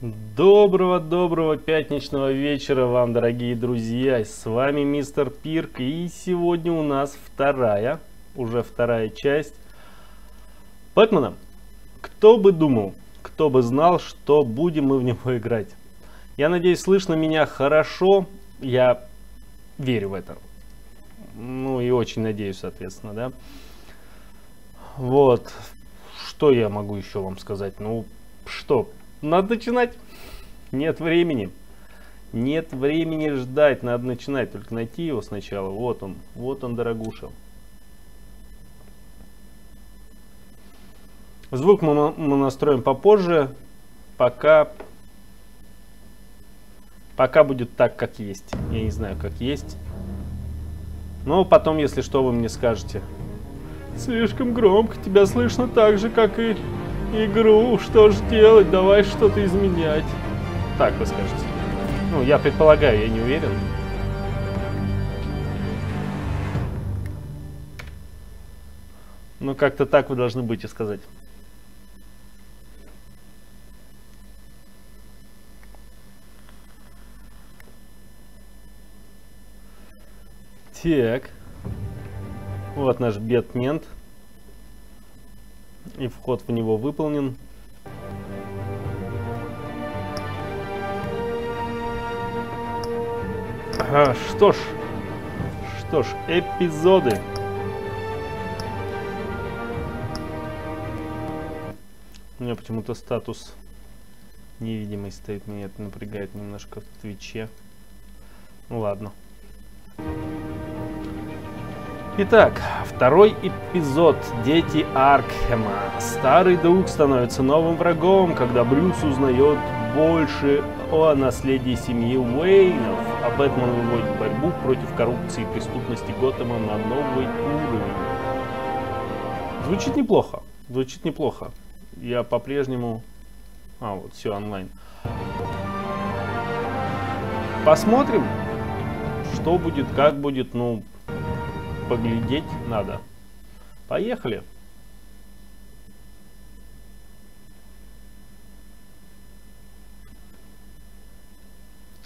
Доброго пятничного вечера вам, дорогие друзья. С вами mrPirk, и сегодня у нас уже вторая часть Бэтмена. Кто бы думал, кто бы знал, что будем мы в него играть. Я надеюсь, слышно меня хорошо. Я верю в это. Ну и очень надеюсь, соответственно, да. Вот. Что я могу еще вам сказать? Ну, что? Надо начинать. Нет времени. Нет времени ждать. Надо начинать. Только найти его сначала. Вот он, дорогуша. Звук мы настроим попозже. Пока будет так, как есть. Я не знаю, как есть. Но потом, если что, вы мне скажете. Слишком громко. Тебя слышно так же, как и игру. Что ж делать? Давай что-то изменять. Так вы скажете. Ну, я предполагаю, я не уверен. Но как-то так вы должны будете сказать. Так. Вот наш бетмент. И вход в него выполнен. Что ж, эпизоды. У меня почему-то статус невидимый стоит. Меня это напрягает немножко в Твиче. Ну ладно. Итак, второй эпизод. Дети Аркхема. Старый друг становится новым врагом, когда Брюс узнает больше о наследии семьи Уэйнов, а Бэтмен выводит борьбу против коррупции и преступности Готэма на новый уровень. Звучит неплохо. Звучит неплохо. Я по-прежнему... вот, все онлайн. Посмотрим, что будет, как будет, ну... Поглядеть надо. Поехали.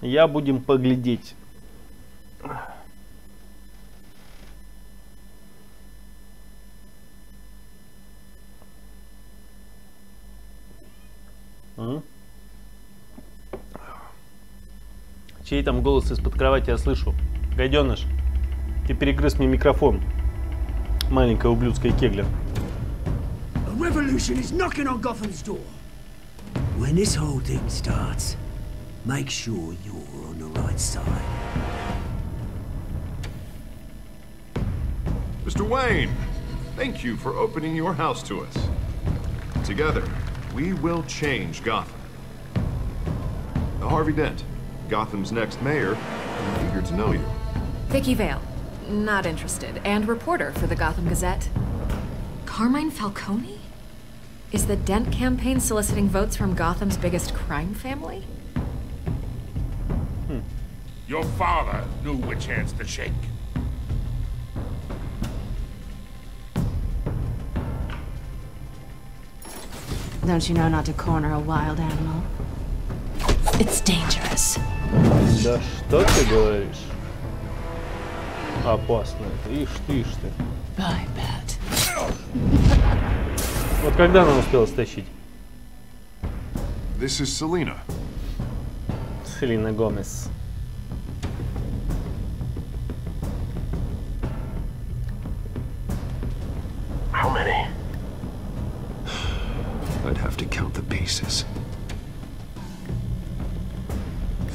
Я будем поглядеть. Чей там голос из-под кровати я слышу? Гаденыш. Ты перегрыз мне микрофон. Маленькая ублюдская кегля. A revolution is knocking on Gotham's door. When this whole thing starts, make sure you're on the right side. Mr. Wayne, thank you for opening your house to us. Together, we will change Gotham. Harvey Dent, Gotham's next mayor, I'm eager to know you. Vicky Vale. Not interested. And reporter for the Gotham Gazette. Carmine Falcone? Is the Dent campaign soliciting votes from Gotham's biggest crime family? Your father knew which hands to shake. Don't you know not to corner a wild animal? It's dangerous. Да что ты говоришь? Опасно это. Ишь ты. I bet. Вот когда она успела стащить? This is Selina. Селина Гомес. How many? I'd have to count the pieces.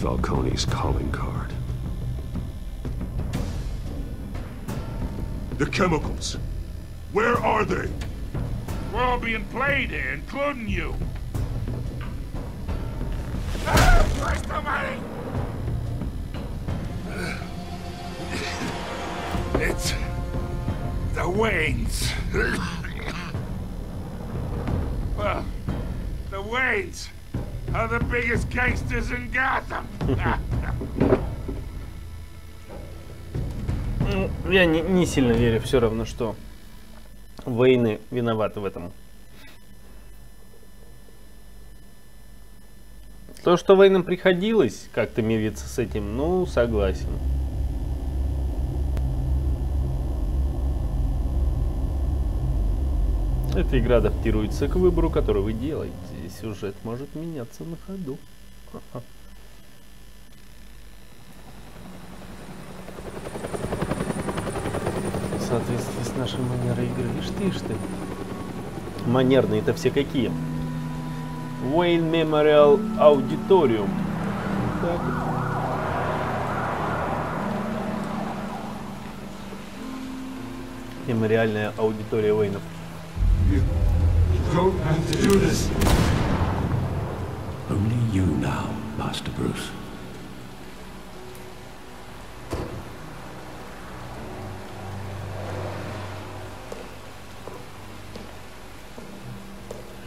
Falcone's calling card. The chemicals. Where are they? We're all being played here, including you. Christ almighty! It's the Waynes. Well, the Waynes are the biggest gangsters in Gotham. Я не сильно верю, все равно, что Вейны виноваты в этом. То, что Вейнам приходилось как-то мириться с этим, ну, согласен. Эта игра адаптируется к выбору, который вы делаете. Сюжет может меняться на ходу. В соответствии с нашей манерой игры. Ишь ты. Манерные это все какие? Wayne Memorial Auditorium. Так. Мемориальная аудитория Уэйнов. You don't have to do this. Only you now, Master Bruce.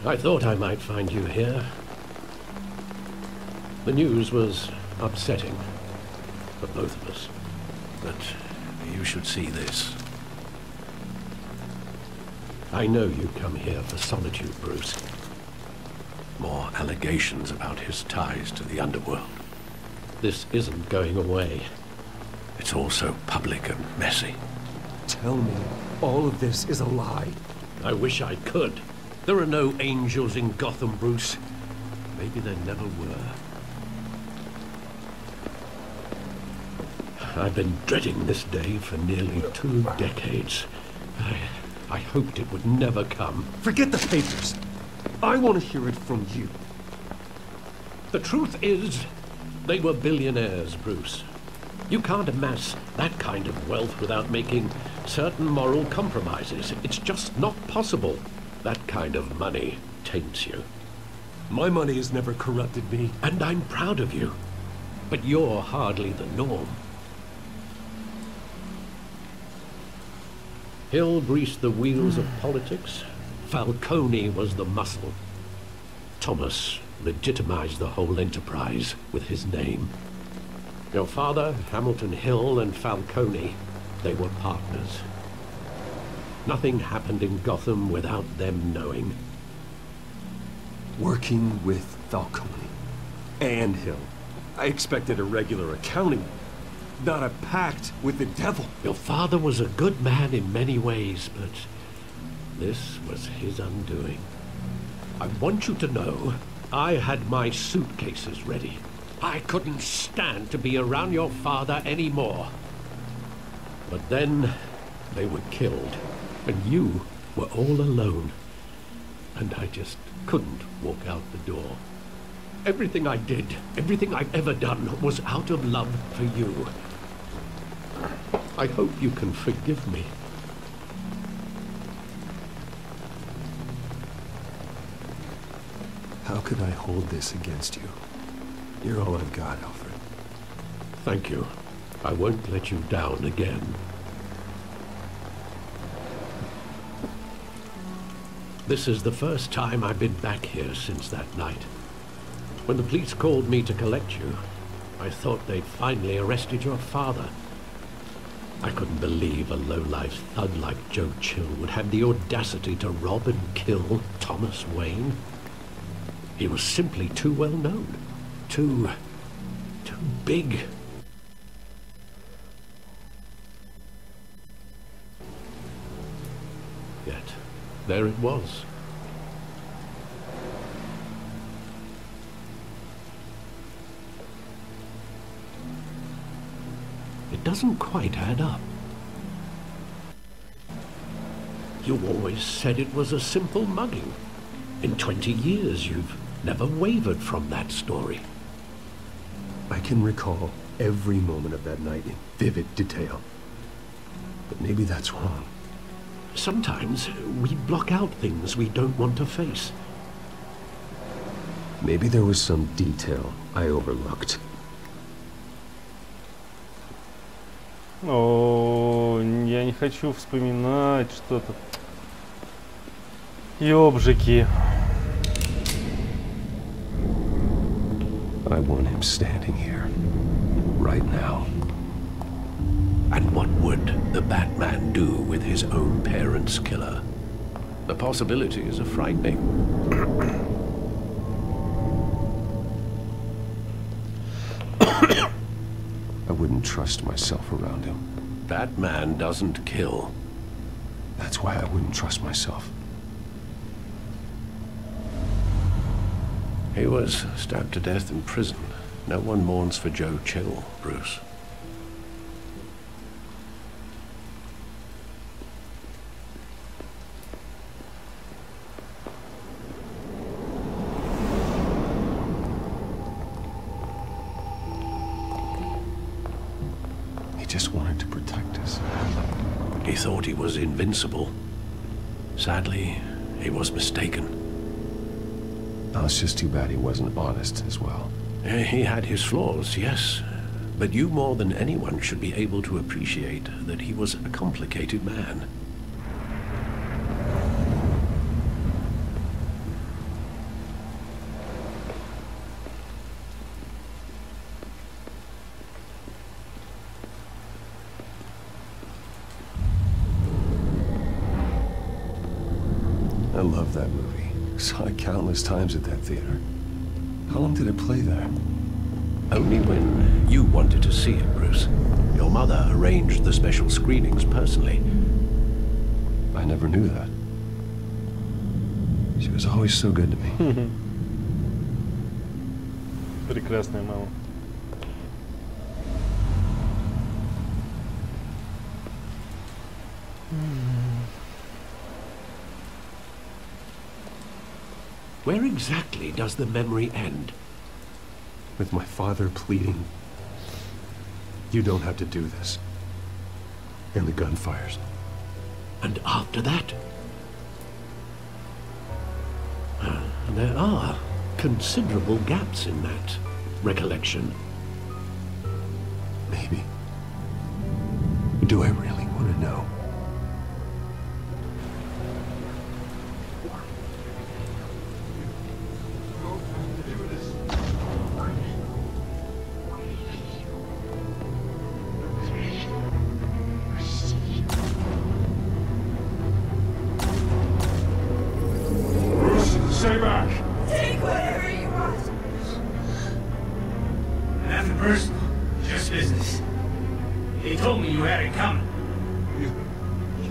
I thought I might find you here. The news was upsetting for both of us. But you should see this. I know you come here for solitude, Bruce. More allegations about his ties to the underworld. This isn't going away. It's all so public and messy. Tell me, all of this is a lie. I wish I could. There are no angels in Gotham, Bruce. Maybe there never were. I've been dreading this day for nearly 2 decades. I hoped it would never come. Forget the papers. I want to hear it from you. The truth is, they were billionaires, Bruce. You can't amass that kind of wealth without making certain moral compromises. It's just not possible. That kind of money taints you. My money has never corrupted me. And I'm proud of you. But you're hardly the norm. Hill greased the wheels of politics. Falcone was the muscle. Thomas legitimized the whole enterprise with his name. Your father, Hamilton Hill, and Falcone, they were partners. Nothing happened in Gotham without them knowing. Working with Falcone and Hill. I expected a regular accounting, not a pact with the devil. Your father was a good man in many ways, but this was his undoing. I want you to know, I had my suitcases ready. I couldn't stand to be around your father anymore. But then they were killed. And you were all alone. And I just couldn't walk out the door. Everything I did, everything I've ever done, was out of love for you. I hope you can forgive me. How could I hold this against you? You're all I've got, Alfred. Thank you. I won't let you down again. This is the first time I've been back here since that night. When the police called me to collect you, I thought they'd finally arrested your father. I couldn't believe a low-life thug like Joe Chill would have the audacity to rob and kill Thomas Wayne. He was simply too well known. Too big. Yet, there it was. It doesn't quite add up. You always said it was a simple mugging. In 20 years, you've never wavered from that story. I can recall every moment of that night in vivid detail. But maybe that's wrong. Sometimes we block out things we don't want to face. Maybe there was some detail I overlooked. О, я не хочу вспоминать что-то. Ёбжики. I want him standing here, right now. And what would the Batman do with his own parents' killer? The possibilities are frightening. wouldn't trust myself around him. That man doesn't kill. That's why I wouldn't trust myself. He was stabbed to death in prison. No one mourns for Joe Chill, Bruce. He just wanted to protect us. He thought he was invincible. Sadly, he was mistaken. Oh, it's just too bad he wasn't honest as well. He had his flaws, yes. But you more than anyone should be able to appreciate that he was a complicated man. I love that movie. Saw it countless times at that theater. How long did it play there? Only when you wanted to see it, Bruce. Your mother arranged the special screenings personally. I never knew that. She was always so good to me. Прекрасная мама. Where exactly does the memory end? With my father pleading, "You don't have to do this." And the gunfires. And after that? There are considerable gaps in that recollection. Maybe. Do I really want to know? Stay back! Take whatever you want. Nothing personal, just business. He told me you had it coming. You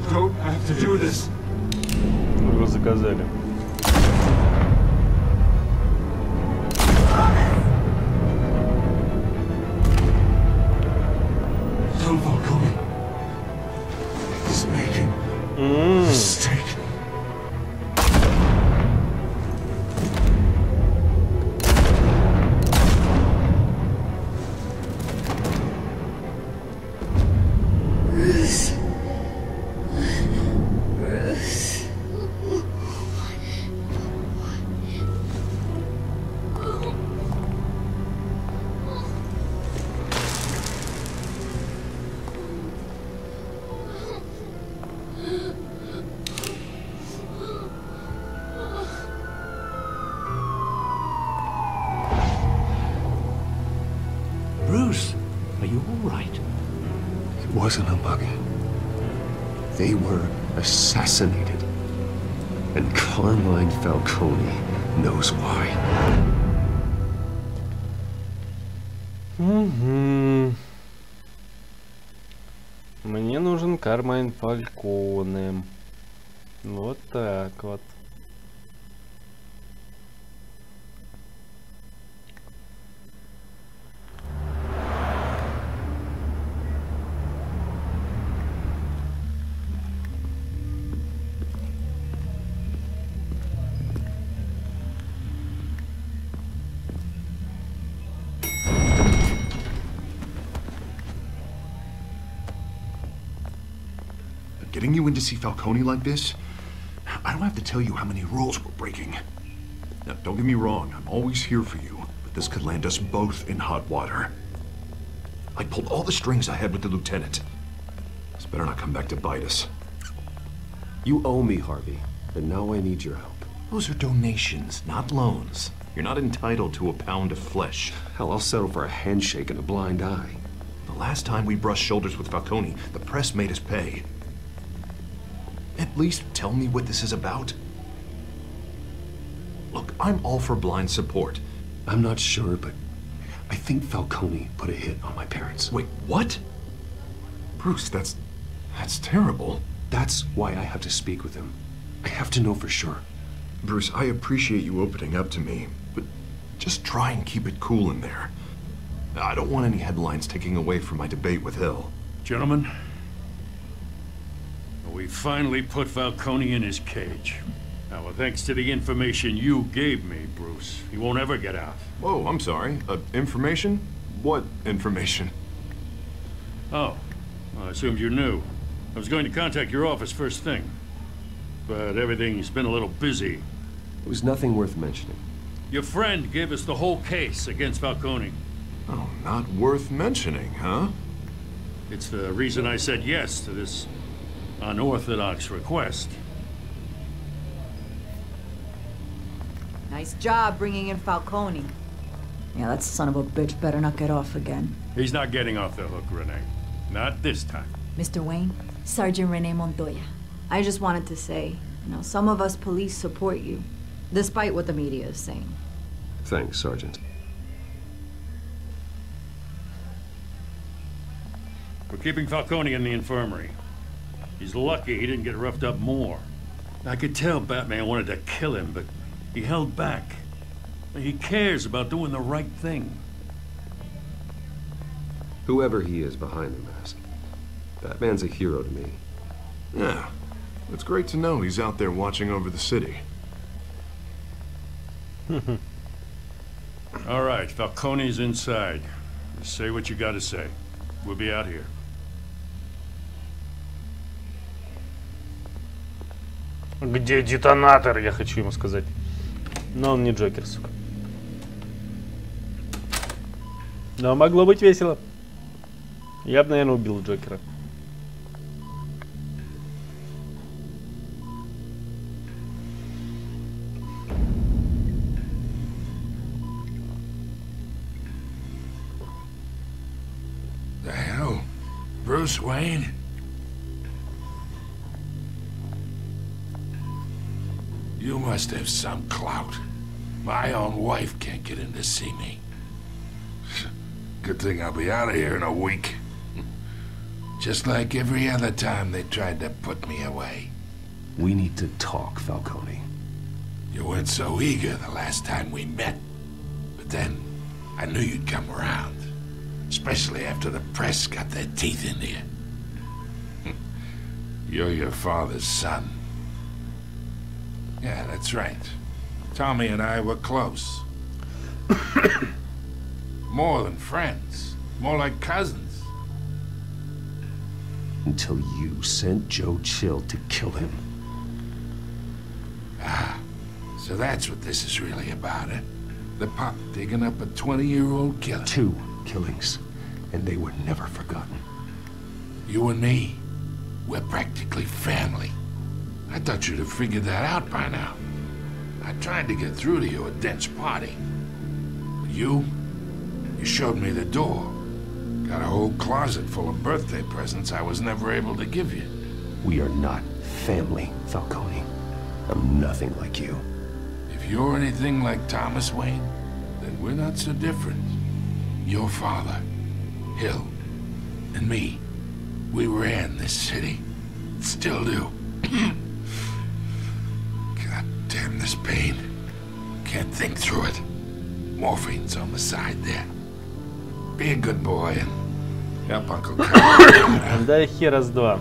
don't have to do this. Вы его заказали. Don't fall me. He's making a mistake. Bruce, are you all right? It wasn't a bug. They were assassinated. And Carmine Falcone knows why. Мне нужен Кармайн Фальконе. Вот так вот. Getting you in to see Falcone like this? I don't have to tell you how many rules we're breaking. Now, don't get me wrong, I'm always here for you, but this could land us both in hot water. I pulled all the strings I had with the lieutenant. This better not come back to bite us. You owe me, Harvey, and now I need your help. Those are donations, not loans. You're not entitled to a pound of flesh. Hell, I'll settle for a handshake and a blind eye. The last time we brushed shoulders with Falcone, the press made us pay. At least tell me what this is about. Look, I'm all for blind support. I'm not sure, but I think Falcone put a hit on my parents. Wait, what? Bruce, that's terrible. That's why I have to speak with him. I have to know for sure. Bruce, I appreciate you opening up to me, but just try and keep it cool in there. I don't want any headlines taking away from my debate with Hill. Gentlemen, we finally put Falcone in his cage. Now, thanks to the information you gave me, Bruce, he won't ever get out. Whoa, I'm sorry. Information? What information? Oh, well, I assumed you knew. I was going to contact your office first thing, but everything's been a little busy. It was nothing worth mentioning. Your friend gave us the whole case against Falcone. Oh, not worth mentioning, huh? It's the reason I said yes to this unorthodox request. Nice job bringing in Falcone. Yeah, that son of a bitch better not get off again. He's not getting off the hook, Renee. Not this time. Mr. Wayne, Sergeant Renee Montoya. I just wanted to say, some of us police support you, despite what the media is saying. Thanks, Sergeant. We're keeping Falcone in the infirmary. He's lucky he didn't get roughed up more. I could tell Batman wanted to kill him, but he held back. He cares about doing the right thing. Whoever he is behind the mask, Batman's a hero to me. Yeah, it's great to know he's out there watching over the city. All right, Falcone's inside. Just say what you gotta say. We'll be out here. Где детонатор, я хочу ему сказать. Но он не Джокер, сука. Но могло быть весело. Я бы, наверное, убил Джокера. The hell? Bruce Wayne? You must have some clout. My own wife can't get in to see me. Good thing I'll be out of here in a week. Just like every other time they tried to put me away. We need to talk, Falcone. You weren't so eager the last time we met. But then, I knew you'd come around. Especially after the press got their teeth into you. You're your father's son. Yeah, that's right. Tommy and I were close. More than friends. More like cousins. Until you sent Joe Chill to kill him. Ah, so that's what this is really about, eh? The pop digging up a 20-year-old killer. 2 killings, and they were never forgotten. You and me, we're practically family. I thought you'd have figured that out by now. I tried to get through to you at Dent's party. But you showed me the door. Got a whole closet full of birthday presents I was never able to give you. We are not family, Falcone. I'm nothing like you. If you're anything like Thomas Wayne, then we're not so different. Your father, Hill, and me, we ran this city. Still do. God damn this pain. Can't think through it. Morphine's on the side there. Be a good boy and help Uncle Carl. Дай хера с два.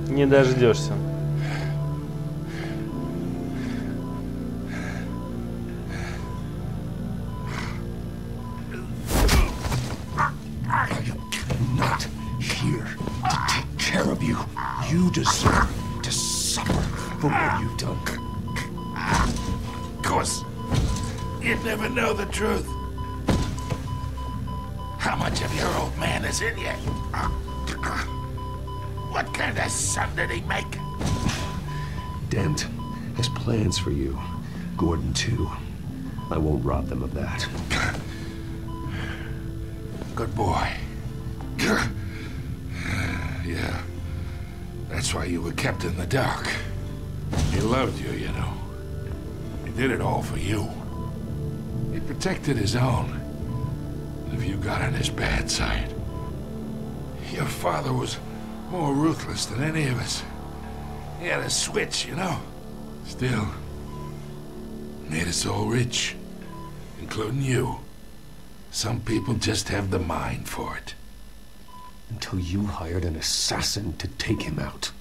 Не дождешься. Not here to take care of you. You deserve to suffer for what you've done. Of course, you'd never know the truth. How much of your old man is in you? What kind of son did he make? Dent has plans for you. Gordon, too. I won't rob them of that. Good boy. Yeah. That's why you were kept in the dark. He loved you, you know. He did it all for you. He protected his own. If you got on his bad side, your father was more ruthless than any of us. He had a switch, you know. Still, made us all rich, including you. Some people just have the mind for it. Until you hired an assassin to take him out.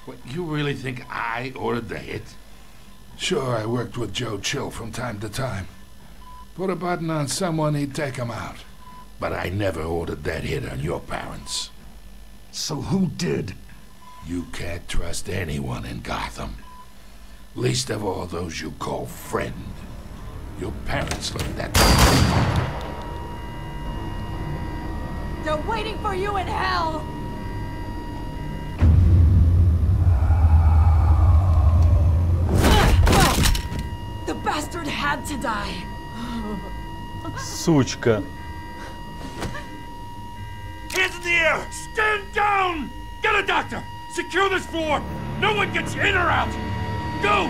What, you really think I ordered the hit? Sure, I worked with Joe Chill from time to time. Put a button on someone, he'd take him out. But I never ordered that hit on your parents. So who did? You can't trust anyone in Gotham. Least of all those you call friend. Your parents left that... They're waiting for you in hell! The bastard had to die. Сучка. Hands in the air! Stand down! Get a doctor! Secure this floor! No one gets in or out! Go!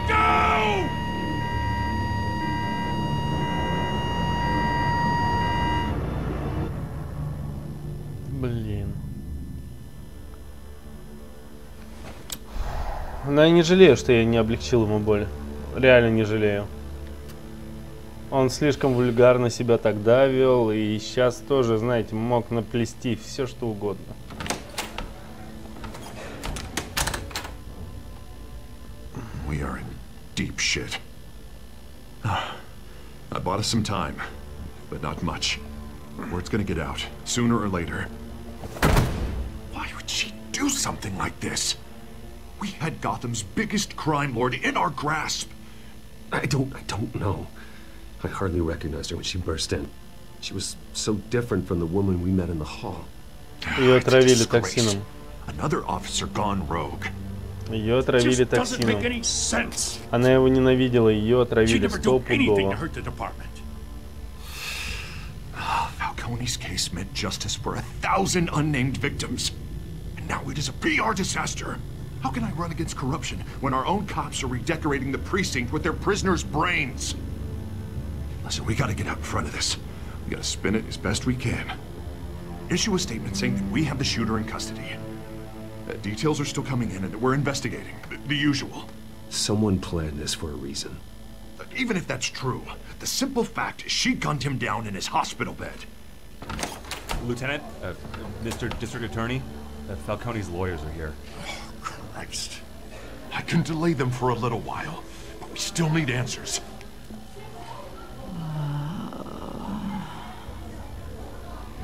Go! Блин. Но я не жалею, что я не облегчил ему боль. Реально не жалею. Он слишком вульгарно себя тогда вел, и сейчас тоже, знаете, мог наплести все, что угодно. We are in deep shit. I bought us some time, but not much. Word's gonna get out, sooner or later. Why would she do something like this? We had Gotham's biggest crime lord in our grasp. I don't know. I hardly recognized her when she burst in. She was so different from the woman we met in the hall. Ее отравили токсином. Another officer gone rogue. Ее отравили токсином. Она его ненавидела, ее отравили стопудово. Falcone's case meant justice for 1,000 unnamed victims. And now it is a PR disaster. How can I run against corruption when our own cops are redecorating the precinct with their prisoners' brains? Listen, we gotta get out in front of this. We gotta spin it as best we can. Issue a statement saying that we have the shooter in custody. Details are still coming in and we're investigating. The usual. Someone planned this for a reason. Even if that's true, the simple fact is she gunned him down in his hospital bed. Lieutenant, Mr. District Attorney, Falcone's lawyers are here. Oh, Christ. I can delay them for a little while, but we still need answers.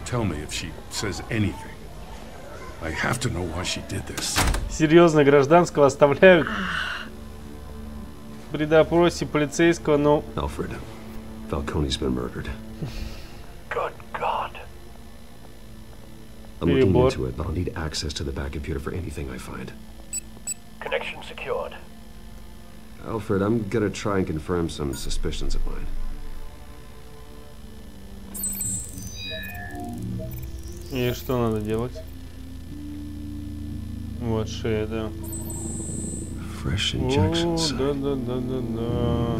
Tell me if she says anything. I have to know why she did this. Серьезно, гражданского оставляют при допросе полицейского, но... Alfred, Falcone's been murdered. Good God. I'm looking into it, but I'll need access to the back computer for anything I find. Connection secured. Alfred, I'm gonna try and confirm some suspicions of mine. И что надо делать? Вот шея, да. Fresh injection site. Да.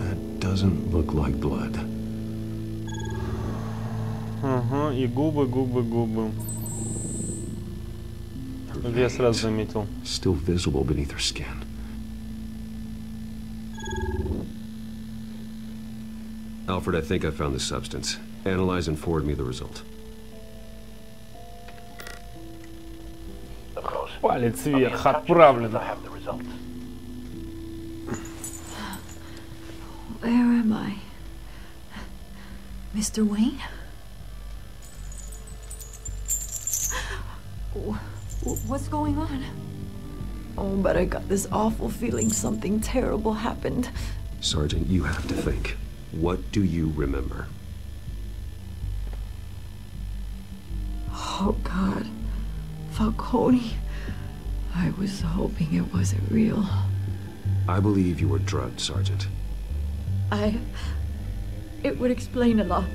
That doesn't look like blood. Ага, и губы. Я сразу заметил. Still visible beneath her skin. Alfred, I think I found the substance. Analyze and forward me the result. Палец вверх, отправлено. Where am I? Mr. Wayne? What's going on? Oh, but I got this awful feeling something terrible happened. Sergeant, you have to think. What do you remember? Oh, God. Falcone. I was hoping it wasn't real. I believe you were drugged, Sergeant. It would explain a lot.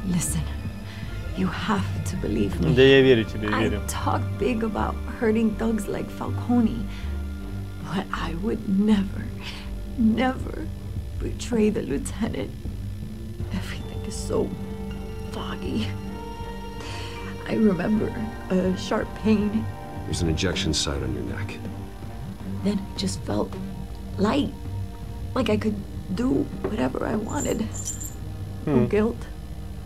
Listen, you have to believe me. Да я верю тебе, верю. I talk big about hurting thugs like Falcone, but I would never betray the lieutenant. Everything is so foggy. I remember a sharp pain. There's an injection site on your neck. Then it just felt light. Like I could do whatever I wanted. No guilt,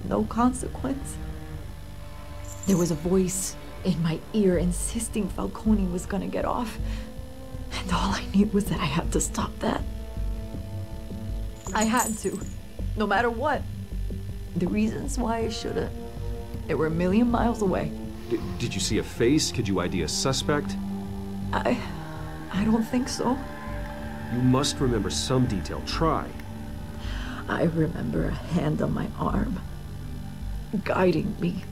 no consequence. There was a voice in my ear insisting Falcone was gonna get off. And all I knew was that I had to stop that. I had to, no matter what. The reasons why I should've, they were a million miles away. Did you see a face? Could you ID a suspect? I don't think so. You must remember some detail. Try. I remember a hand on my arm, guiding me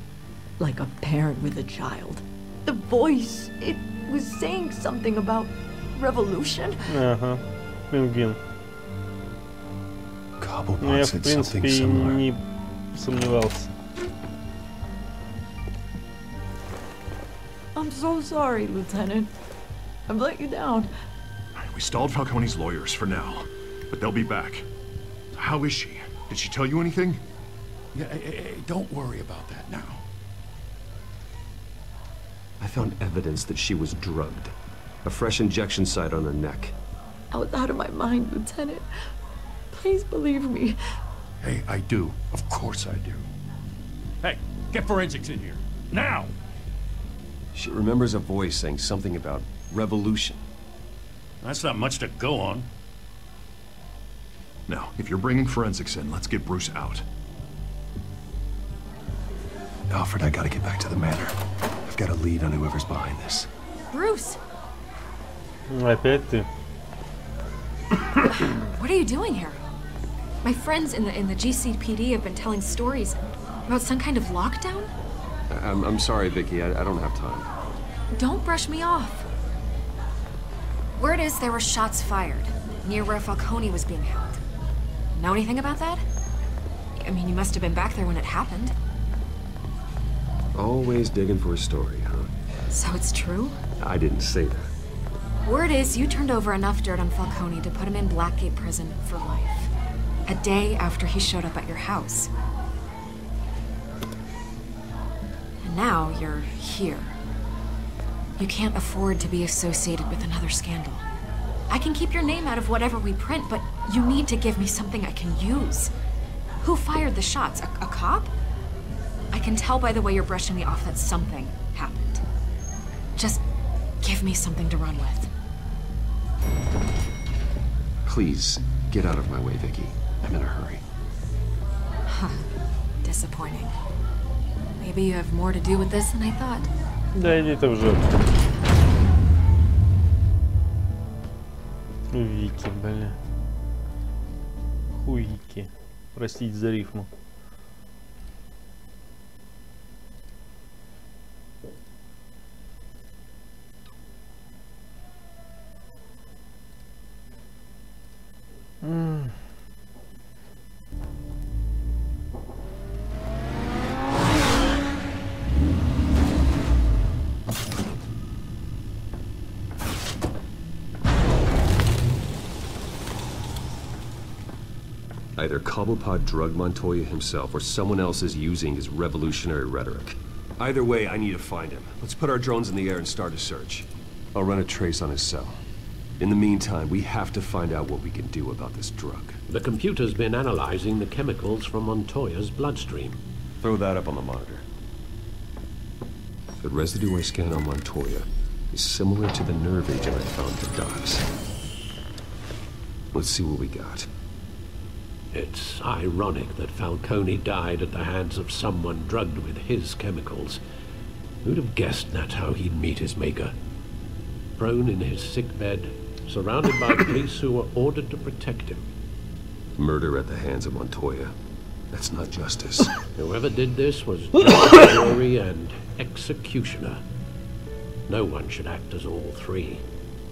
like a parent with a child. The voice, it was saying something about revolution. Ага, пингвин. Ну, я, в принципе, не сомневался. I'm so sorry, Lieutenant. I've let you down. We stalled Falcone's lawyers for now, but they'll be back. How is she? Did she tell you anything? Yeah, don't worry about that now. I found evidence that she was drugged. A fresh injection site on her neck. I was out of my mind, Lieutenant. Please believe me. Hey, I do. Of course I do. Hey, get forensics in here. Now! She remembers a voice saying something about revolution. That's not much to go on. Now, if you're bringing forensics in, let's get Bruce out. Alfred, I gotta get back to the manor. I've got a lead on whoever's behind this. Bruce! Опять ты. What are you doing here? My friends in the GCPD have been telling stories about some kind of lockdown? I'm sorry, Vicky. I don't have time. Don't brush me off. Word is there were shots fired near where Falcone was being held. Know anything about that? I mean, you must have been back there when it happened. Always digging for a story, huh? So it's true? I didn't say that. Word is you turned over enough dirt on Falcone to put him in Blackgate Prison for life. A day after he showed up at your house. And now you're here. You can't afford to be associated with another scandal. I can keep your name out of whatever we print, but you need to give me something I can use. Who fired the shots? A cop? I can tell by the way you're brushing me off that something happened. Just give me something to run with. Please, get out of my way, Vicky. I'm in a hurry. Huh. Disappointing. Maybe you have more to do with this than I thought. Да иди ты в жопу. Вики, бля. Хуйки. Простите за рифму. Either Cobblepot drugged Montoya himself or someone else is using his revolutionary rhetoric. Either way, I need to find him. Let's put our drones in the air and start a search. I'll run a trace on his cell. In the meantime, we have to find out what we can do about this drug. The computer's been analyzing the chemicals from Montoya's bloodstream. Throw that up on the monitor. The residue I scanned on Montoya is similar to the nerve agent I found at the docks. Let's see what we got. It's ironic that Falcone died at the hands of someone drugged with his chemicals. Who'd have guessed that's how he'd meet his maker? Prone in his sickbed, surrounded by police who were ordered to protect him. Murder at the hands of Montoya. That's not justice. Whoever did this was judge, jury, and executioner. No one should act as all three.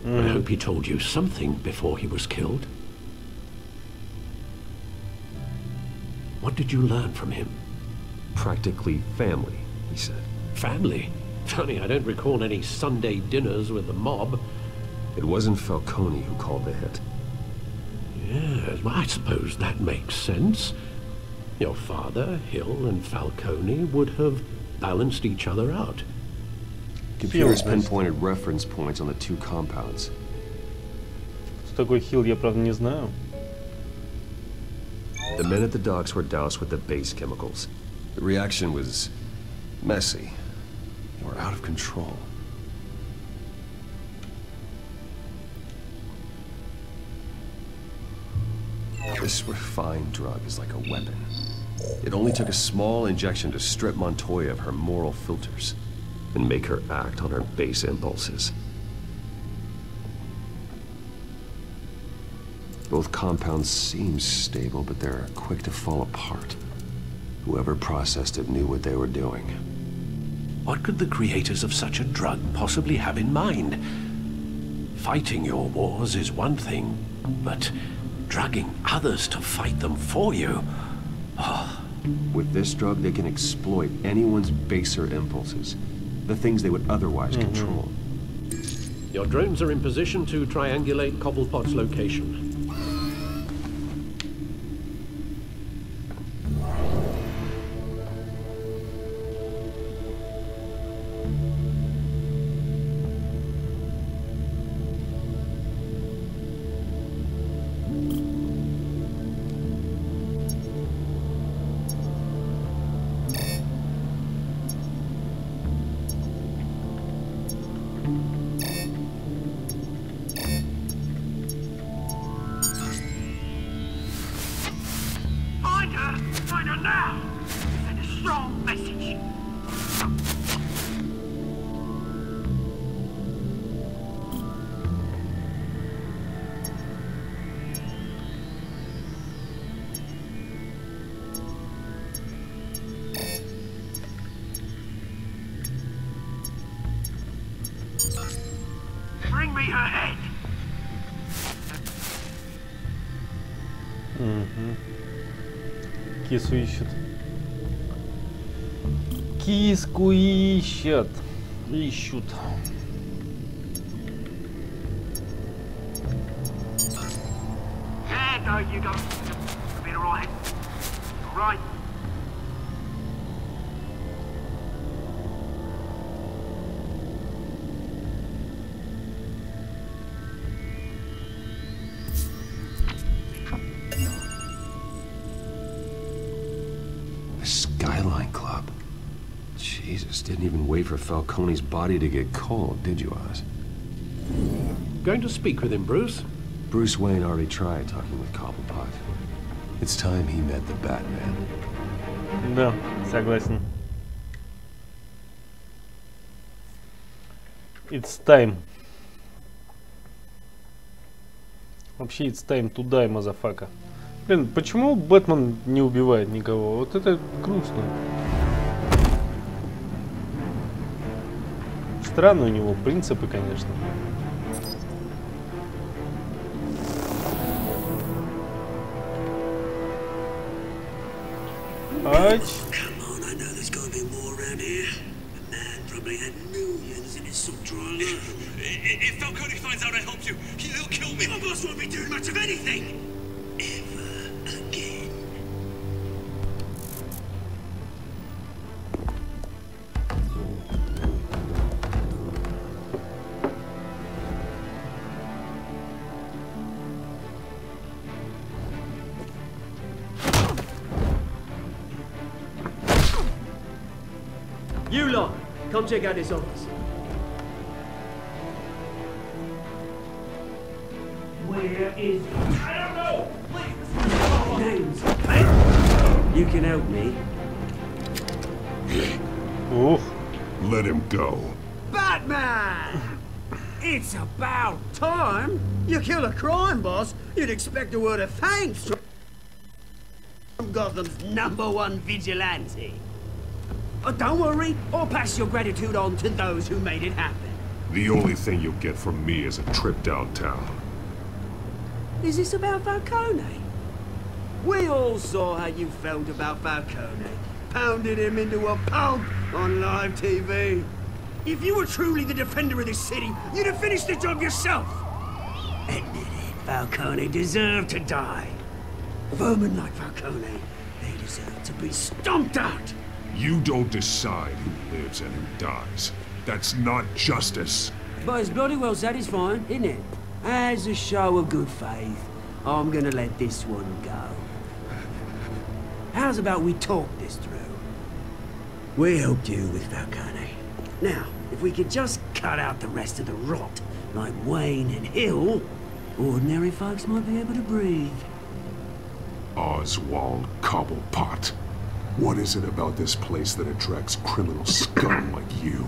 I hope he told you something before he was killed. What did you learn from him? Practically family, he said. Family? Funny, I don't recall any Sunday dinners with the mob. It wasn't Falcone who called the hit. Yes, well, I suppose that makes sense. Your father, Hill, and Falcone would have balanced each other out. Computers pinpointed reference points on the two compounds. Кто такой Хилл, я правда не знаю. The men at the docks were doused with the base chemicals. The reaction was messy. They were out of control. This refined drug is like a weapon. It only took a small injection to strip Montoya of her moral filters and make her act on her base impulses. Both compounds seem stable, but they're quick to fall apart. Whoever processed it knew what they were doing. What could the creators of such a drug possibly have in mind? Fighting your wars is one thing, but drugging others to fight them for you? Oh. With this drug, they can exploit anyone's baser impulses, the things they would otherwise control. Your drones are in position to triangulate Cobblepot's location. Find her now! Send a strong message. Bring me her head. Кису ищут. Киску ищут. Ищут. Yeah, no, you go. You'll be alright. Alright. Jesus, didn't even wait for Falcone's body to get cold, did you, Oz? Going to speak with him, Bruce? Bruce Wayne already tried talking with Cobblepot. It's time he met the Batman. Да, согласен. It's time. Вообще, it's time to die, мазафака. Блин, почему Бэтмен не убивает никого? Вот это грустно. Странные у него принципы, конечно. Ач. If Falcone finds out I helped you, he'll kill me. My boss won't be doing much of anything. Ever again. You lot, come check out this office. Where is he? I don't know! Please! Names. You can help me. Oof. Let him go. Batman! It's about time! You kill a crime boss, you'd expect a word of thanks from Gotham's #1 vigilante. Don't worry, I'll pass your gratitude on to those who made it happen. The only thing you'll get from me is a trip downtown. Is this about Falcone? We all saw how you felt about Falcone. Pounded him into a pulp on live TV. If you were truly the defender of this city, you'd have finished the job yourself. Admit it, Falcone deserved to die. Vermin like Falcone, they deserve to be stomped out. You don't decide who lives and who dies. That's not justice. But it's bloody well satisfying, isn't it? As a show of good faith, I'm gonna let this one go. How's about we talk this through? We helped you with Falcone. Now, if we could just cut out the rest of the rot, like Wayne and Hill, ordinary folks might be able to breathe. Oswald Cobblepot. What is it about this place that attracts criminal scum like you?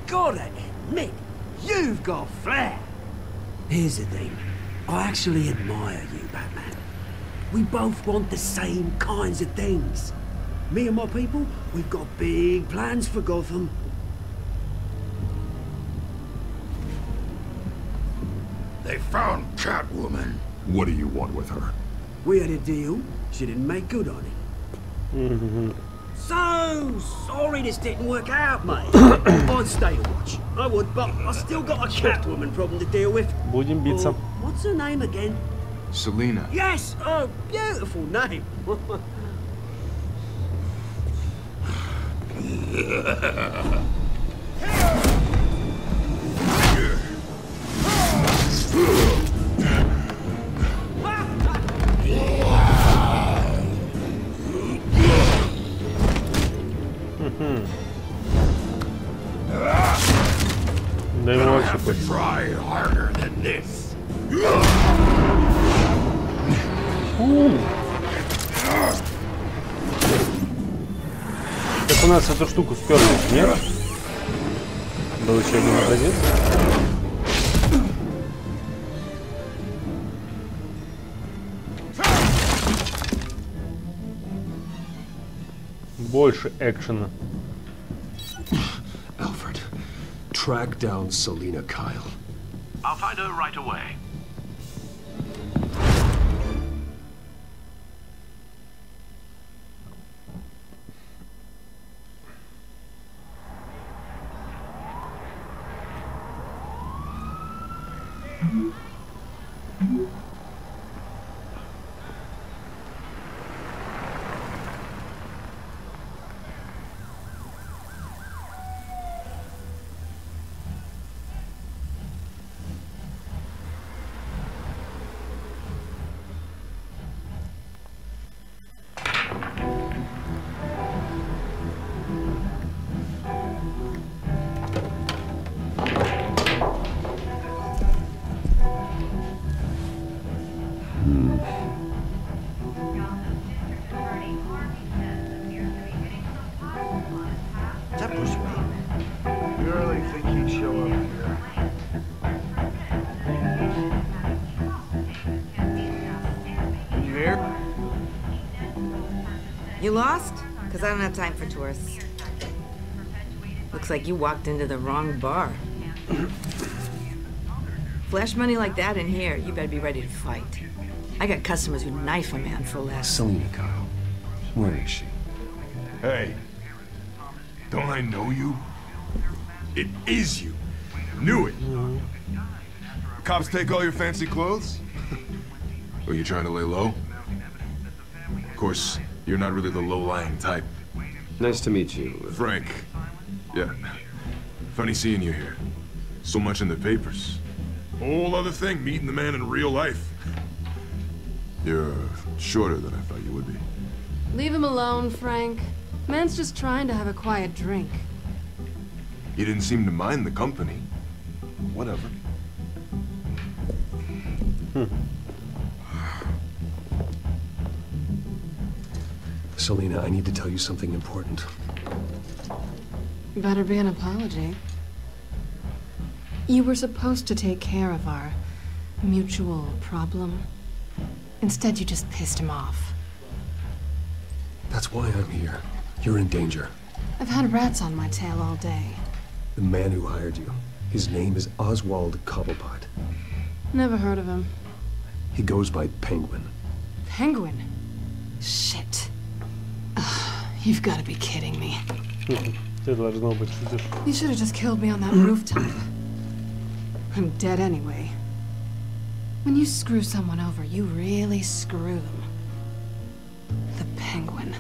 Gotta admit, you've got flair. Here's the thing. I actually admire you, Batman. We both want the same kinds of things. Me and my people, we've got big plans for Gotham. They found Catwoman. What do you want with her? We had a deal. She didn't make good on it. So sorry this didn't work out, mate. I'd stay to watch. I would, but I still got a Catwoman problem to deal with. Будем биться. What's her name again? Selina. Yes! Oh, beautiful name. I have to try harder than this. Так у нас эту штуку сперли, нет? Был еще один образец. Больше экшена. Alfred, track down Selina Kyle. I'll find her right away. You lost? Because I don't have time for tourists. Looks like you walked into the wrong bar. Flash money like that in here, you better be ready to fight. I got customers who knife a man for less. Selina Kyle. Where is she? Hey. Don't I know you? It is you. Knew it. Cops take all your fancy clothes? Are you trying to lay low? Of course, you're not really the low-lying type. Nice to meet you. Frank. Yeah. Funny seeing you here. So much in the papers. Whole other thing, meeting the man in real life. You're shorter than I thought you would be. Leave him alone, Frank. Man's just trying to have a quiet drink. You didn't seem to mind the company. Whatever. Selina, I need to tell you something important. Better be an apology. You were supposed to take care of our mutual problem. Instead, you just pissed him off. That's why I'm here. You're in danger. I've had rats on my tail all day. The man who hired you, his name is Oswald Cobblepot. Never heard of him. He goes by Penguin. Penguin? Shit. Ugh, you've got to be kidding me. You should have just killed me on that rooftop. I'm dead anyway. When you screw someone over, you really screw them. The Penguin.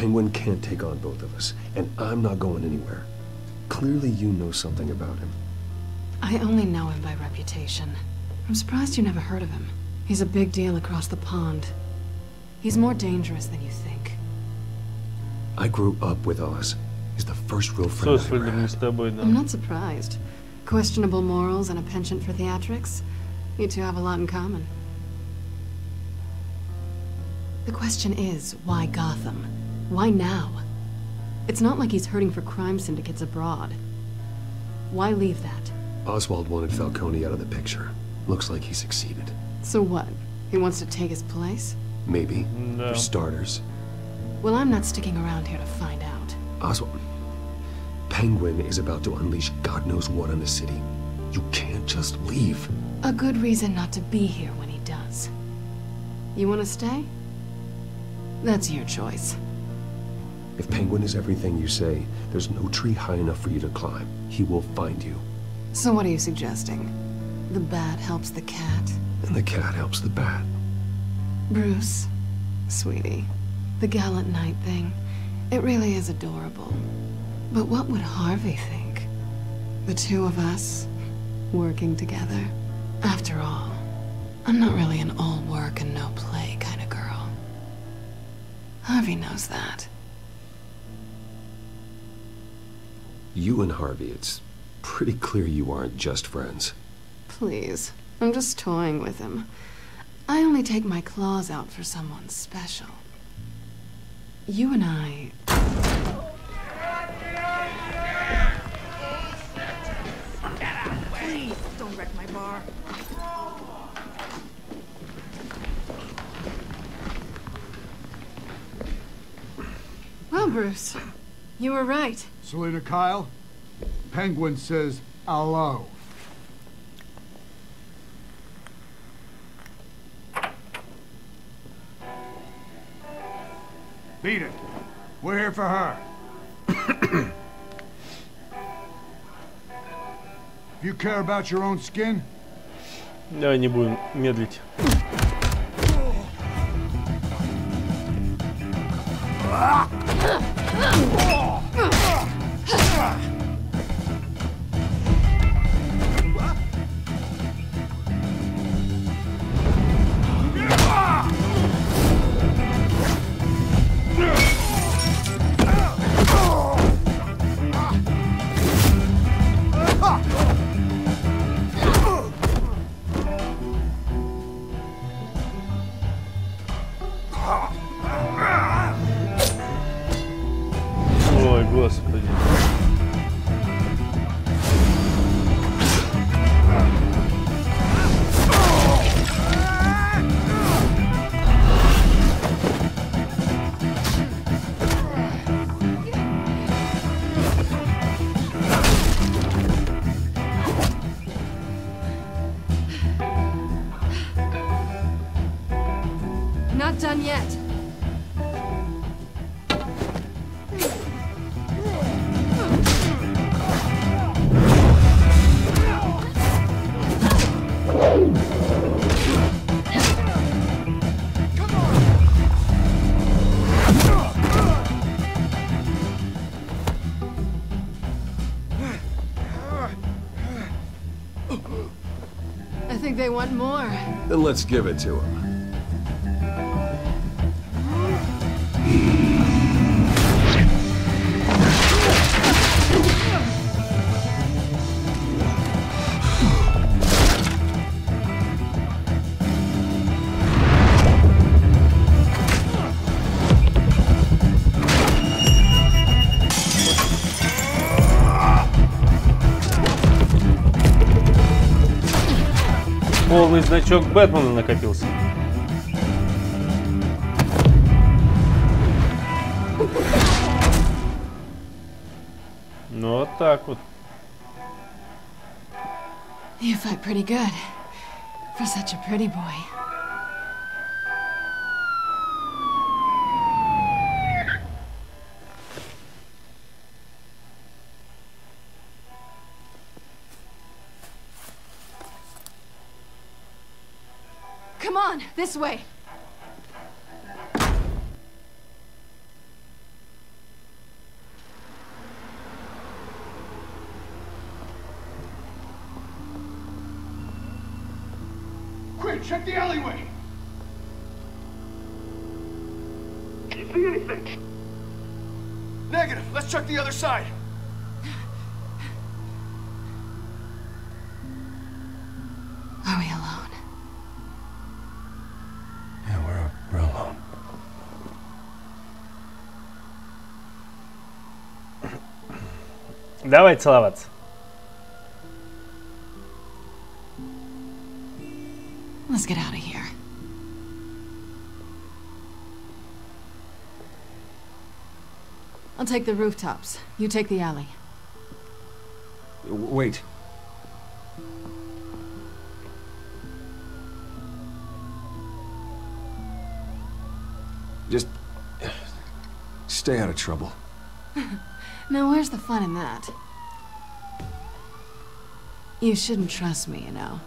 Penguin can't take on both of us, and I'm not going anywhere. Clearly you know something about him. I only know him by reputation. I'm surprised you never heard of him. He's a big deal across the pond. He's more dangerous than you think. I grew up with Oz. He's the first real friend I ever had. I'm not surprised. Questionable morals and a penchant for theatrics. You two have a lot in common. The question is, why Gotham? Why now? It's not like he's hurting for crime syndicates abroad. Why leave that? Oswald wanted Falcone out of the picture. Looks like he succeeded. So what? He wants to take his place? Maybe. No. For starters. Well, I'm not sticking around here to find out. Oswald... Penguin is about to unleash God knows what on the city. You can't just leave. A good reason not to be here when he does. You want to stay? That's your choice. If Penguin is everything you say, there's no tree high enough for you to climb. He will find you. So what are you suggesting? The bat helps the cat? And the cat helps the bat. Bruce, sweetie, the gallant knight thing, it really is adorable. But what would Harvey think? The two of us, working together? After all, I'm not really an all work and no play kind of girl. Harvey knows that. You and Harvey, it's pretty clear you aren't just friends. Please, I'm just toying with him. I only take my claws out for someone special. You and I... Please, don't wreck my bar. Well, Bruce, you were right. Selena Kyle, Penguin says hello. Beat it. We're here for her. If you care about your own skin... Давай не будем медлить. Ой, господи. Not done yet. I think they want more. Then let's give it to him. Полный значок Бэтмена накопился. Ну вот так вот. You fight pretty good for such a pretty boy. Come on, this way. Hurry, check the alleyway! Do you see anything? Negative. Let's check the other side. Are we alone? Yeah, we're alone. Давай целоваться. Let's get out of here. I'll take the rooftops. You take the alley. Wait. Just stay out of trouble. Now, where's the fun in that? You shouldn't trust me, you know.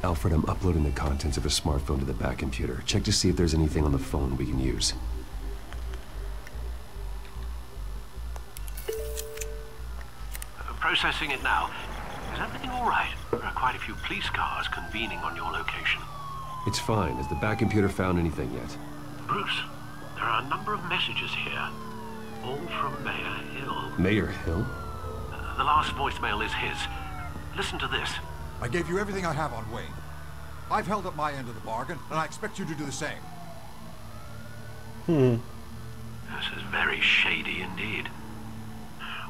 Alfred, I'm uploading the contents of a smartphone to the back computer. Check to see if there's anything on the phone we can use. Processing it now. Is everything all right? There are quite a few police cars convening on your location. It's fine. Has the back computer found anything yet? Bruce, there are a number of messages here. All from Mayor Hill. Mayor Hill? The last voicemail is his. Listen to this. I gave you everything I have on Wayne. I've held up my end of the bargain, and I expect you to do the same. This is very shady indeed.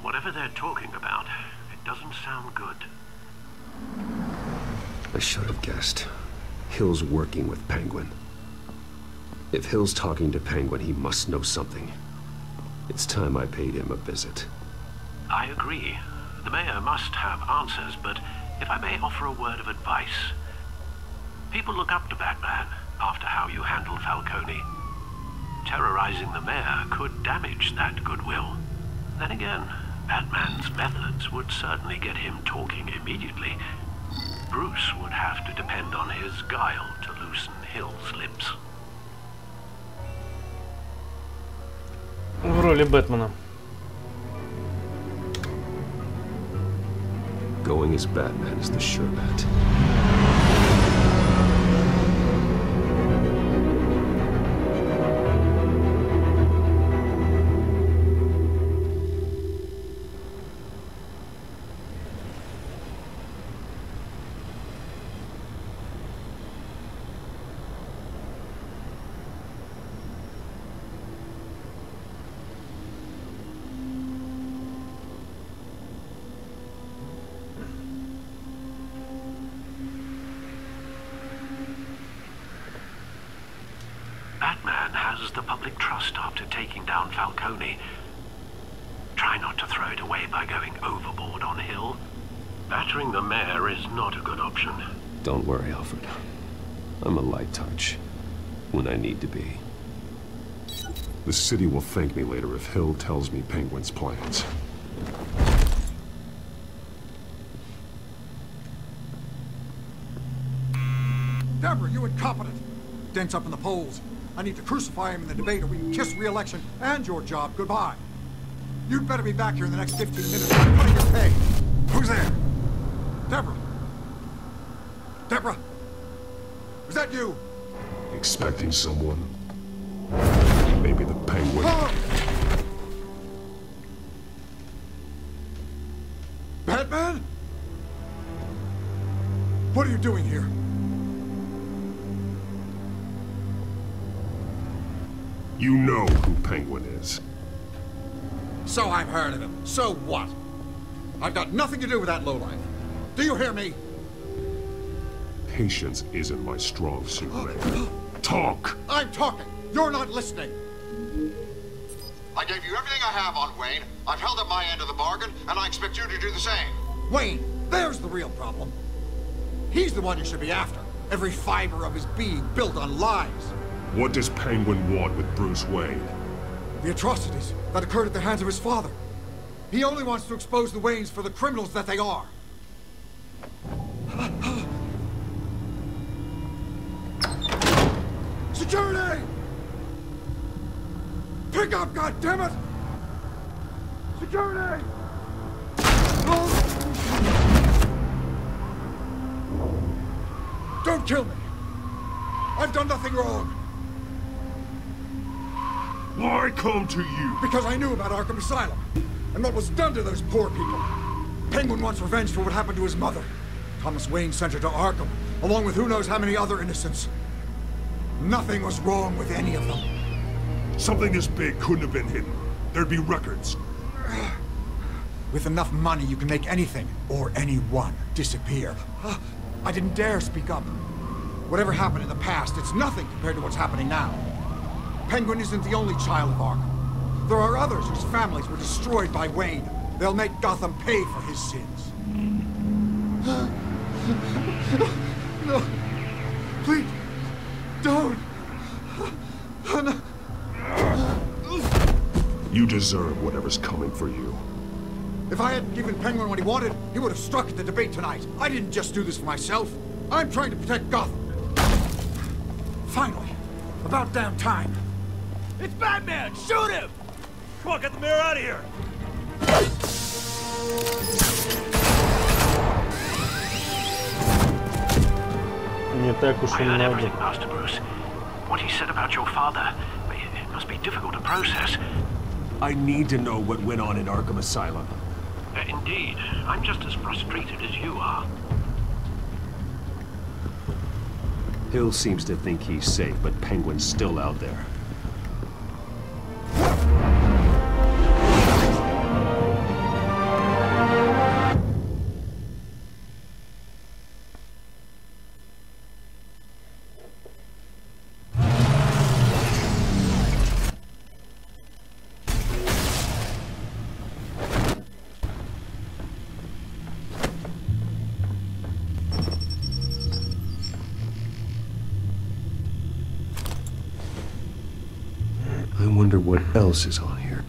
Whatever they're talking about, it doesn't sound good. I should have guessed. Hill's working with Penguin. If Hill's talking to Penguin, he must know something. It's time I paid him a visit. I agree. The mayor must have answers, but if I may offer a word of advice. People look up to Batman after how you handled Falcone. Terrorizing the mayor could damage that goodwill. Then again, Batman's methods would certainly get him talking immediately. Bruce would have to depend on his guile to loosen Hill's lips. В роли Бэтмена. Going as Batman is the sure bet. Batman has the public trust after taking down Falcone. Try not to throw it away by going overboard on Hill. Battering the mayor is not a good option. Don't worry, Alfred. I'm a light touch when I need to be. The city will thank me later if Hill tells me Penguin's plans. Deborah, you incompetent! Dents up in the polls. I need to crucify him in the debate or we can kiss re-election and your job goodbye. You'd better be back here in the next 15 minutes. I'm cutting your pay. Who's there? Deborah? Deborah? Was that you? Expecting someone? Maybe the Penguin. Batman? What are you doing here? You know who Penguin is. So I've heard of him. So what? I've got nothing to do with that lowlife. Do you hear me? Patience isn't my strong suit, man. Talk! I'm talking. You're not listening. I gave you everything I have on Wayne. I've held up my end of the bargain, and I expect you to do the same. Wayne, there's the real problem. He's the one you should be after. Every fiber of his being built on lies. What does Penguin want with Bruce Wayne? The atrocities that occurred at the hands of his father. He only wants to expose the Waynes for the criminals that they are. Security! Pick up, goddammit! Security! Don't kill me! I've done nothing wrong! Why come to you? Because I knew about Arkham Asylum, and what was done to those poor people. Penguin wants revenge for what happened to his mother. Thomas Wayne sent her to Arkham, along with who knows how many other innocents. Nothing was wrong with any of them. Something this big couldn't have been hidden. There'd be records. With enough money, you can make anything, or anyone, disappear. I didn't dare speak up. Whatever happened in the past, it's nothing compared to what's happening now. Penguin isn't the only child of Arkham. There are others whose families were destroyed by Wayne. They'll make Gotham pay for his sins. No. Please. Don't. No. You deserve whatever's coming for you. If I hadn't given Penguin what he wanted, he would have struck at the debate tonight. I didn't just do this for myself. I'm trying to protect Gotham. Finally. About damn time. It's Batman! Shoot him! Come on, get the mirror out of here! Не так уж и I heard много. everything, Master Bruce. What he said about your father, it must be difficult to process. I need to know what went on in Arkham Asylum. Indeed. I'm just as frustrated as you are. Hill seems to think he's safe, but Penguin's still out there. I wonder what else is on here.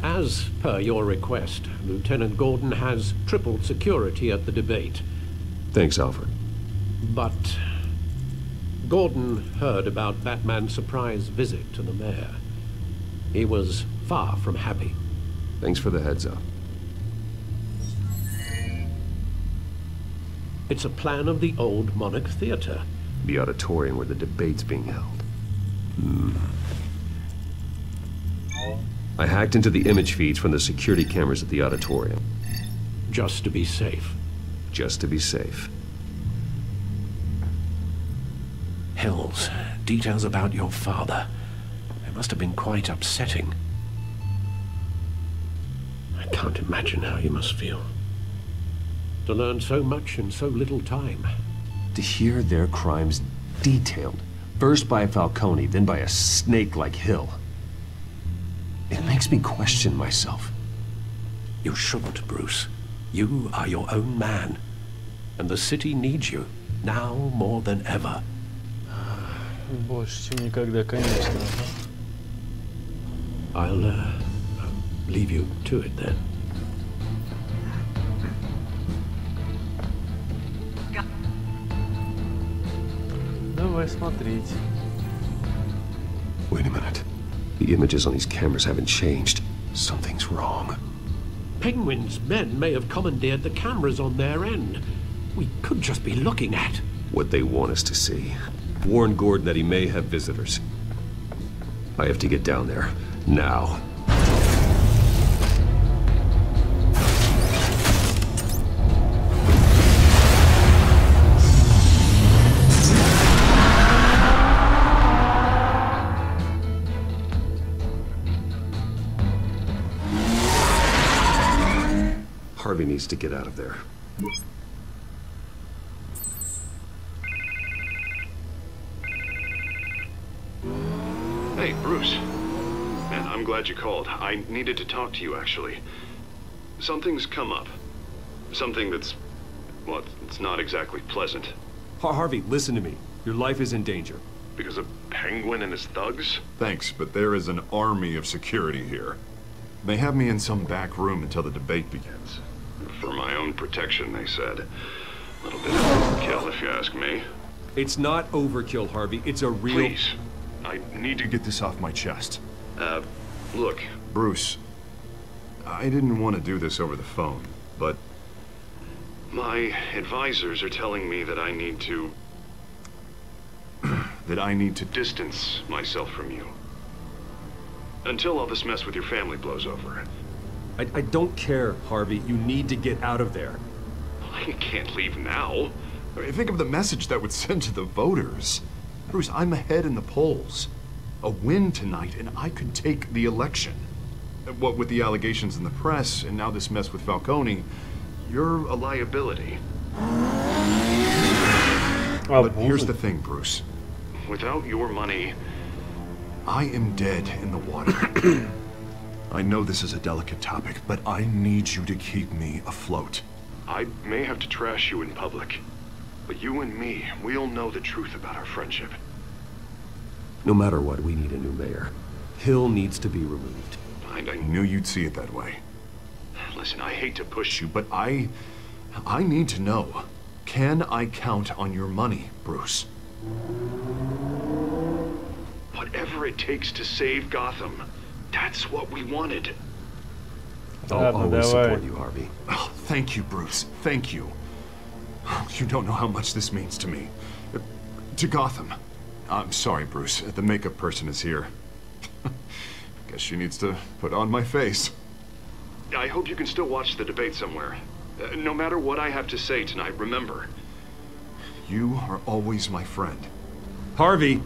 As per your request, Lieutenant Gordon has tripled security at the debate. Thanks, Alfred. But Gordon heard about Batman's surprise visit to the mayor. He was far from happy. Thanks for the heads up. It's a plan of the old Monarch Theater. The auditorium where the debate's being held. I hacked into the image feeds from the security cameras at the auditorium. Just to be safe. Just to be safe. Hills, details about your father. It must have been quite upsetting. I can't imagine how you must feel. To learn so much in so little time. To hear their crimes detailed, first by Falcone, then by a snake like Hill. It makes me question myself. You shouldn't, Bruce. You are your own man. And the city needs you, now more than ever. Больше, чем никогда, конечно. I'll leave you to it then. Давай смотреть. Wait a minute. The images on these cameras haven't changed. Something's wrong. Penguin's men may have commandeered the cameras on their end. We could just be looking at what they want us to see. Warn Gordon that he may have visitors. I have to get down there. Now. Harvey needs to get out of there. Hey, Bruce. Man, I'm glad you called. I needed to talk to you, actually. Something's come up. Something that's... well, it's not exactly pleasant. Harvey, listen to me. Your life is in danger. Because of Penguin and his thugs? Thanks, but there is an army of security here. They have me in some back room until the debate begins. For my own protection, they said. A little bit of overkill, if you ask me. It's not overkill, Harvey. It's a real... Please. I need to get this off my chest. Look, Bruce, I didn't want to do this over the phone, but my advisors are telling me that I need to... distance myself from you. Until all this mess with your family blows over. I don't care, Harvey. You need to get out of there. I can't leave now. I mean, think of the message that would send to the voters. Bruce, I'm ahead in the polls. A win tonight, and I could take the election. What with the allegations in the press, and now this mess with Falcone, you're a liability. But here's the thing, Bruce. Without your money, I am dead in the water. I know this is a delicate topic, but I need you to keep me afloat. I may have to trash you in public, but you and me, we'll know the truth about our friendship. No matter what, we need a new mayor. Hill needs to be removed. I knew you'd see it that way. Listen, I hate to push you, but I need to know. Can I count on your money, Bruce? Whatever it takes to save Gotham, that's what we wanted. I'll always support you, Harvey. Oh, thank you, Bruce. Thank you. You don't know how much this means to me. To Gotham. I'm sorry, Bruce. The makeup person is here. Guess she needs to put on my face. I hope you can still watch the debate somewhere. No matter what I have to say tonight, remember, you are always my friend. Harvey!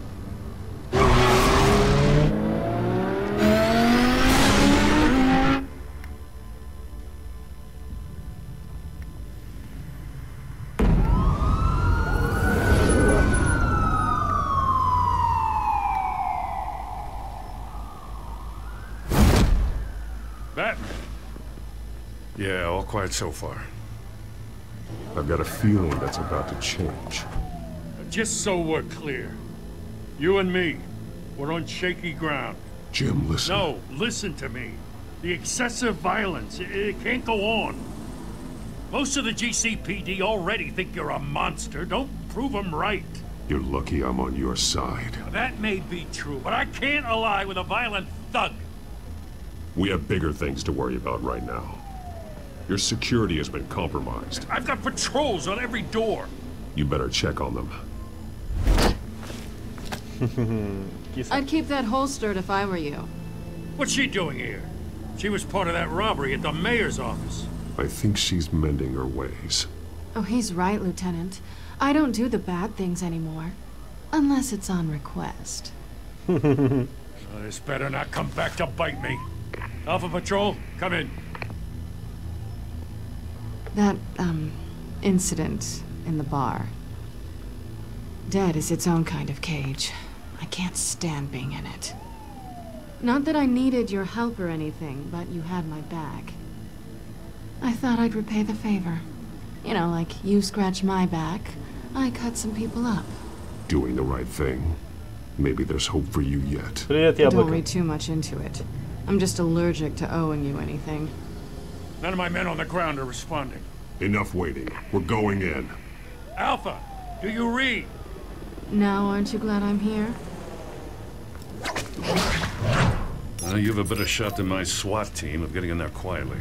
Batman. Yeah, all quiet so far. I've got a feeling that's about to change. Just so we're clear, you and me, we're on shaky ground. Jim, listen. No, listen to me. The excessive violence, it can't go on. Most of the GCPD already think you're a monster. Don't prove them right. You're lucky I'm on your side. That may be true, but I can't ally with a violent thug. We have bigger things to worry about right now. Your security has been compromised. I've got patrols on every door. You better check on them. I'd keep that holstered if I were you. What's she doing here? She was part of that robbery at the mayor's office. I think she's mending her ways. Oh, he's right, Lieutenant. I don't do the bad things anymore. Unless it's on request. This better not come back to bite me. Alpha Patrol, come in. That, incident in the bar. Dead is its own kind of cage. I can't stand being in it. Not that I needed your help or anything, but you had my back. I thought I'd repay the favor. You know, like you scratch my back, I cut some people up. Doing the right thing. Maybe there's hope for you yet. Don't read too much into it. I'm just allergic to owing you anything. None of my men on the ground are responding. Enough waiting. We're going in. Alpha, do you read? Now, aren't you glad I'm here? You have a better shot than my SWAT team of getting in there quietly.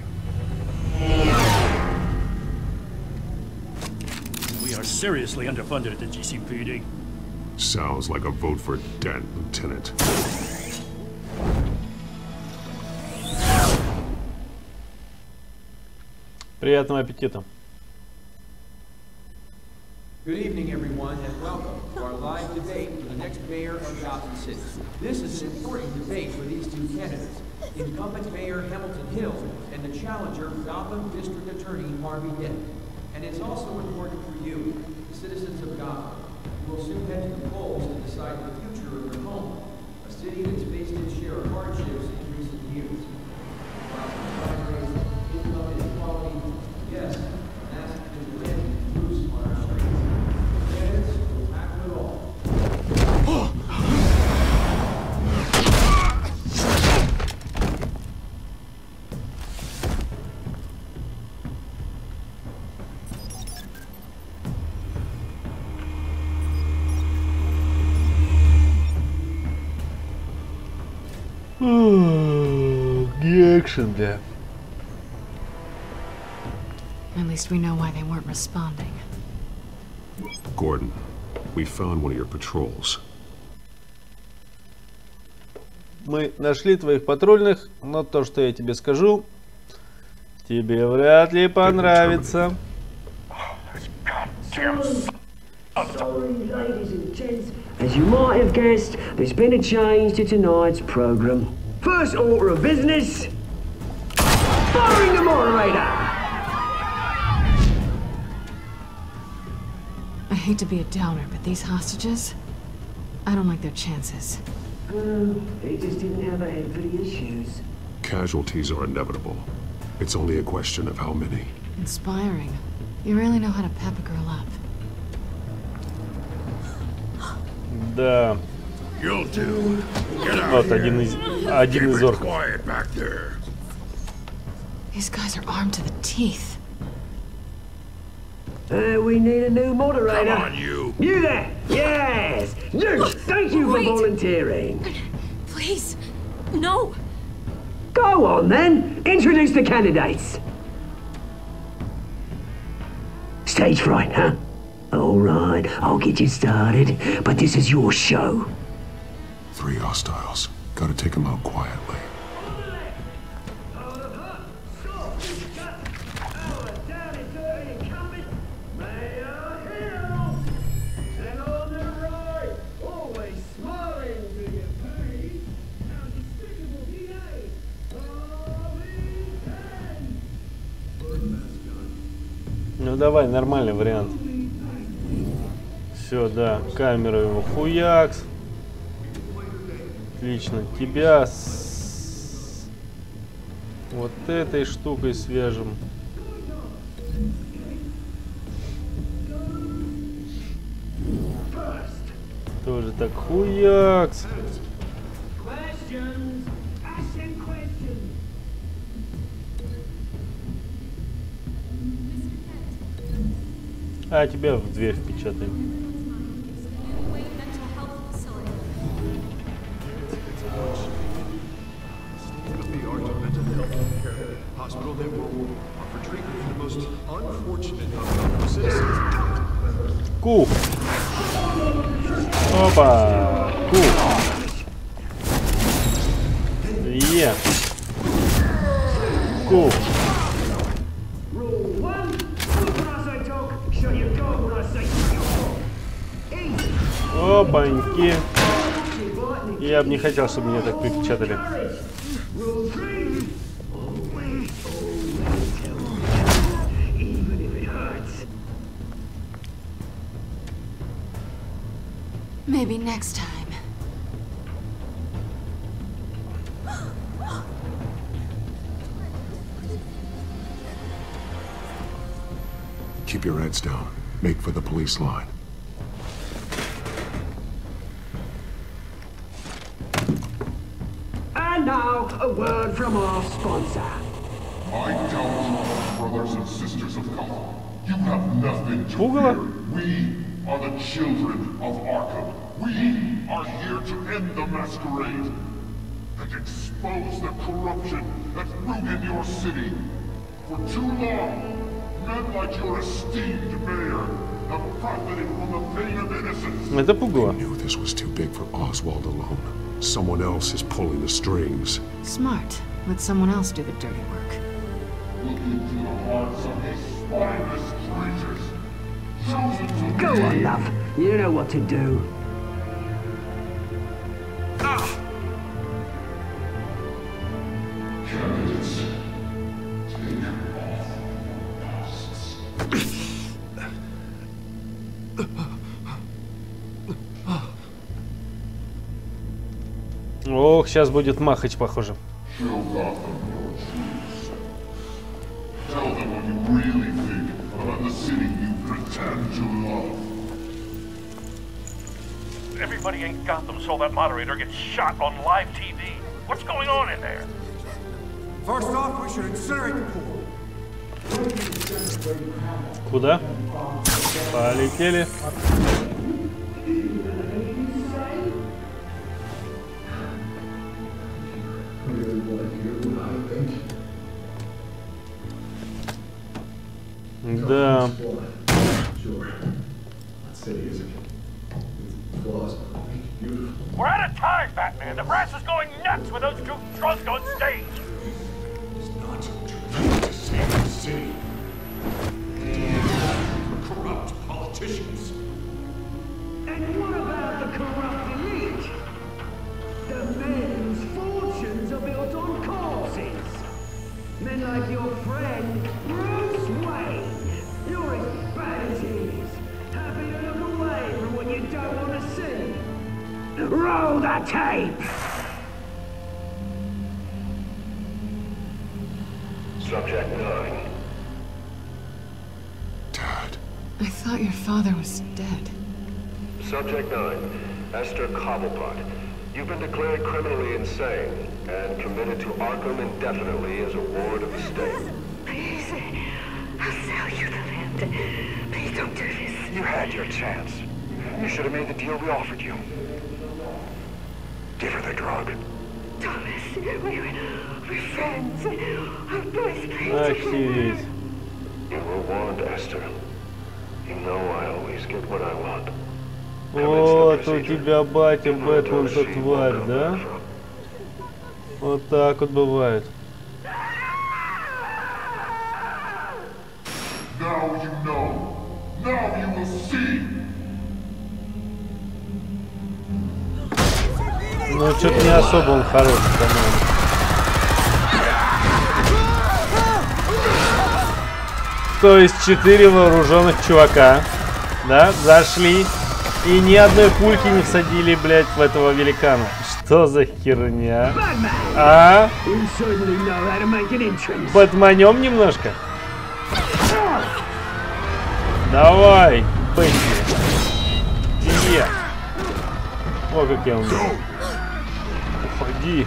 We are seriously underfunded at the GCPD. Sounds like a vote for Dent, Lieutenant. Приятного аппетита. Good evening, everyone, and welcome to our live debate for the next mayor of Gotham City. This is an important debate for these two candidates, incumbent Mayor Hamilton Hill and the challenger, Gotham District Attorney Harvey Dent. And it's also important for you, the citizens of Gotham, who will soon head to the polls to decide the future of your home, a city that's faced its share of hardships in recent years. Crime rates, income inequality, yes, massive vigilante loose on our streets. Candidates will tackle it all. Экшен, да. At least we know why they weren't responding. Gordon, we found one of your patrols. Мы нашли твоих патрульных, но то, что я тебе скажу, тебе вряд ли понравится. Sorry, ladies and gents. As you might have guessed, there's been a change to tonight's program. First order of business, firing the moderator. I hate to be a downer, but these hostages, I don't like their chances. They just didn't have a head for the issues. Casualties are inevitable. It's only a question of how many. Inspiring. You really know how to pep a girl up. Да. Вот один из орков. These guys are armed to the teeth. We need a new moderator. Come on, you. You there? Yes. You. Thank you for volunteering. Please, no. Go on then. Introduce the candidates. Stage fright, huh? All right, I'll get you started, but this is your show. 3 hostiles. Gotta take them out quietly. Ну давай, нормальный вариант. Все, да, камеру ему хуякс. Отлично. Тебя с вот этой штукой свяжем. Тоже так хуякс. А тебя в дверь впечатаем. Ку! Опа! Ку! Е! Ку! Опаньки! Я бы не хотел, чтобы меня так припечатали. Maybe next time. Keep your heads down. Make for the police line. And now, a word from our sponsor. My downfall, brothers and sisters of Gotham. You have nothing to fear. We are the children of Arkham. We are here to end the masquerade and expose the corruption that ruined your city. For too long, men like your esteemed mayor have profited from the pain of innocence. Это пугало. I knew this was too big for Oswald alone. Someone else is pulling the strings. Smart. Let someone else do the dirty work. Look into the hearts of these spineless creatures. Chosen to Go on, love. You know what to do. Candidates, take off masks. Ох, сейчас будет махач, похоже. Show Gotham your truth. Tell them what you really think about the city you pretend to love. Everybody in Gotham saw that moderator get shot on live TV. What's going on in there? First off, we should incinerate the pool. Куда? Полетели. Да. We're out of time, Batman. The brass is going nuts with those two drunk on stage. It's not trying to save the city. Corrupt politicians. And what about the corrupt elite? The men whose fortunes are built on causes. Men like your friend, Bruce Wayne. You're as bad as he is. Happy to look away from what you don't want to see. Roll the tape! Subject 9. I thought your father was dead. Subject 9. Esther Cobblepot. You've been declared criminally insane and committed to Arkham indefinitely as a ward of the state. Please, I'll sell you the land. Please don't do this. You had your chance. You should have made the deal we offered you. Give her the drug. Thomas, we're friends. Please, Охереть. You were warned, Esther. You know I always get what I want. Вот у тебя батя Бэтмен-то тварь, да? Вот так вот бывает. Now you know. Now you will see. Ну, что-то не особо он хороший, по-моему. То есть 4 вооруженных чувака, да, зашли и ни одной пульки не всадили, блядь, в этого великана. Что за херня? А? Подманем немножко? Давай, Бэтти. Тебе. О, как я умею. Уходи.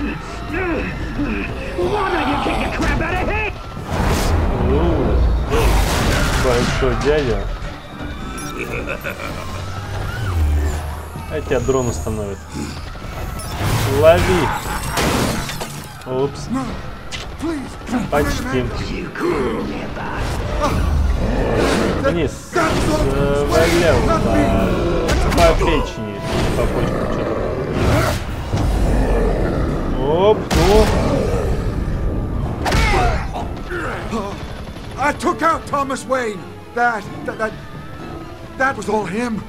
Большой дядя. А тебя дрон остановит. Лови. Упс. Почти. Вниз. Завалял по печени. По почкам что-то. Оп, ну. I took out Thomas Wayne. That was all him.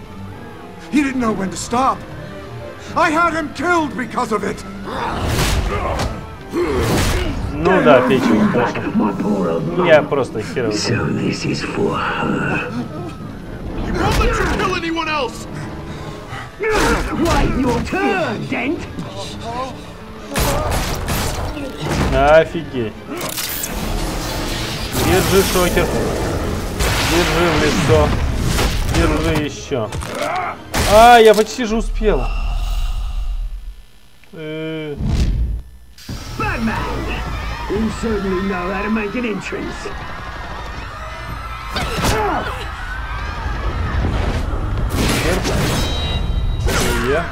He didn't know when to stop. I had him killed because of it. Ну да, печень, хорошо. Я просто херово. So this is for her. You won't let you kill anyone else. Wait your turn, Dent. Офигеть. Держи шокер. Держи в лицо. Держи еще. А, я почти же успел. Batman, you certainly know how to make an entrance. Я.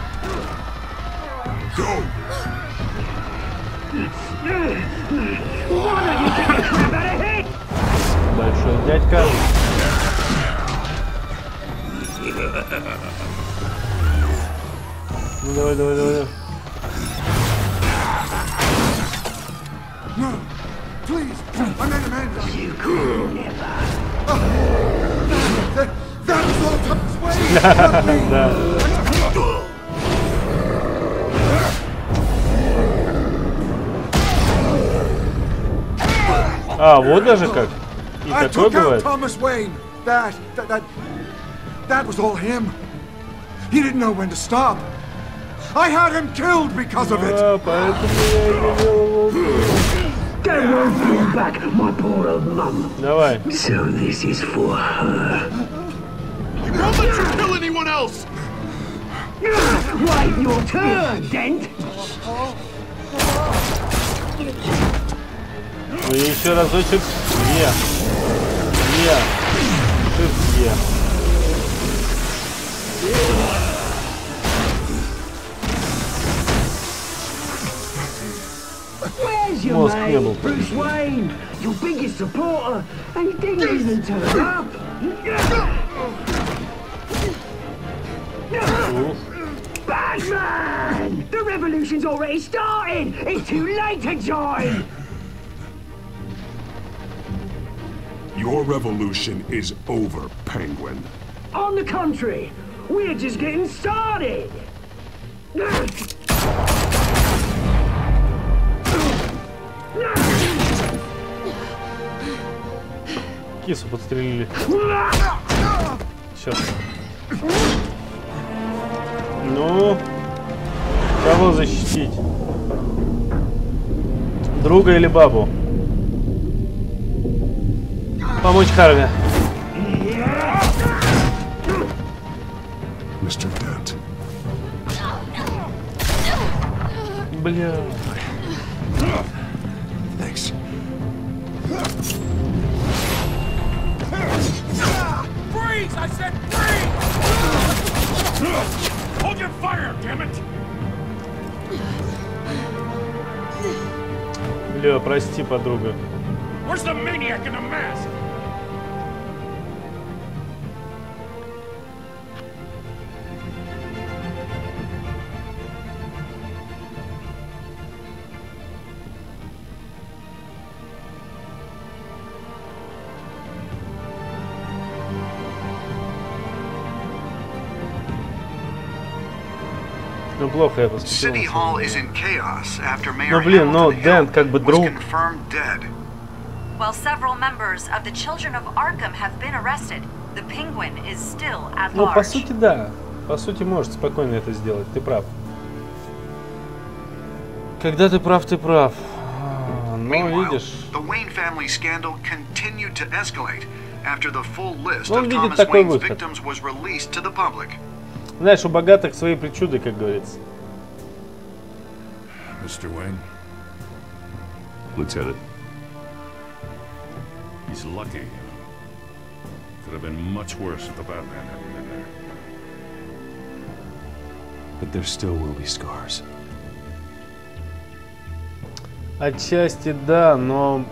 Большой дядька. Ну давай, давай, давай. No, please, I'm an Amanda. You could never. That was all Thomas Wayne. Да. А, вот даже как. И такое бывает. Thomas Wayne. That was all him. He didn't know when to stop. I had him killed because of it. That won't bring back my poor old mum. Давай. So this is for her. You won't let you kill anyone else. Wait your turn, Dent. Ну и еще разочек. Е. Shift Е. Where's your Мозг не не был. Bruce Wayne, your biggest supporter, and he didn't even turn up. Batman! The revolution's already started! It's too late to join! Your revolution is over, Penguin. On the contrary, we're just getting started! Кису подстрелили. Сейчас. Ну, кого защитить? Друга или бабу? Помочь Харви. Mr. Dent. Бля. Thanks. Freeze! I said freeze! Hold your fire, damn it! Бля, прости, подруга. Where's the maniac in the mask? Ну плохо я поступил. City Hall is in chaos after Mayor Ну блин, ну Hamilton Дент как бы was друг. confirmed dead. While several members of the Children of Arkham have been arrested, the Penguin is still at Ну по large. сути да. По сути может спокойно это сделать. Ты прав. Когда ты прав, ты прав. Ну видишь. The Wayne family scandal continued to escalate after the full list Он of видит Thomas такой Wayne's выход. victims was released to the public. Знаешь, у богатых свои причуды, как говорится. Mr. Wayne? Lieutenant. He's lucky. Could have been much worse if the Batman hadn't been there. But there still will be scars. Отчасти да, но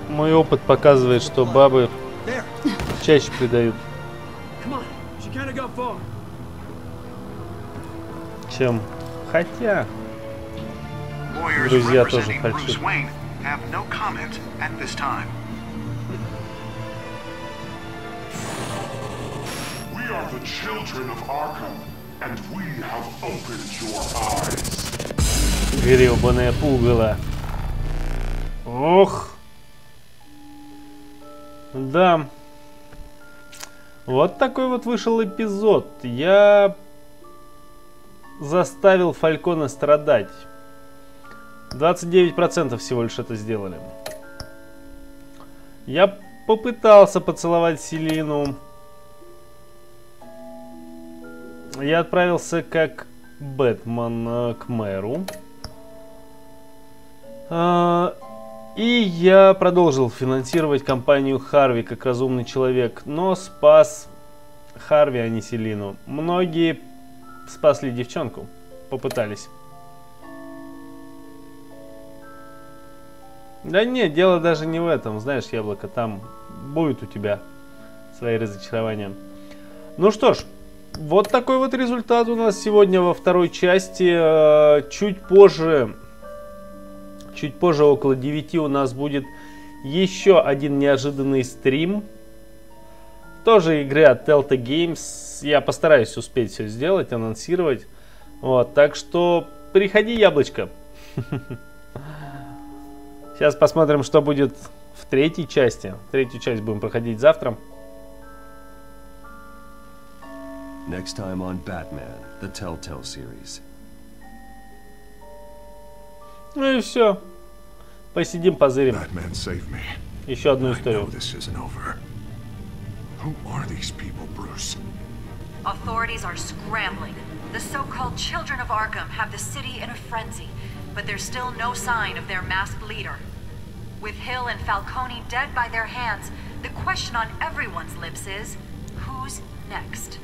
мой опыт показывает, что бабы чаще предают, чем хотя друзья тоже фальшивят. Have no comment at this time. We are the children of Arkham, and we have opened your eyes. Гребаное пугало. Ох. Да. Вот такой вот вышел эпизод. Я заставил Фалькона страдать. 29% всего лишь это сделали. Я попытался поцеловать Селину. Я отправился как Бэтмен к мэру. И я продолжил финансировать компанию Харви как разумный человек. Но спас Харви, а не Селину. Многие спасли девчонку. Попытались. Да нет, дело даже не в этом. Знаешь, Яблоко, там будет у тебя свои разочарования. Ну что ж, вот такой вот результат у нас сегодня во второй части. Чуть позже, около 9 у нас будет еще один неожиданный стрим. Тоже игры от Telltale Games. Я постараюсь успеть все сделать, анонсировать. Вот, так что приходи, Яблочко. Сейчас посмотрим, что будет в третьей части. Третью часть будем проходить завтра. Next time on Batman, the Telltale Series. Ну и все. Посидим, позырим. Еще одну историю. Who are these people, Bruce? Authorities are scrambling. The so-called Children of Arkham have the city in a frenzy, but there's still no sign of their masked leader. With Hill and Falcone dead by their hands, the question on everyone's lips is, who's next?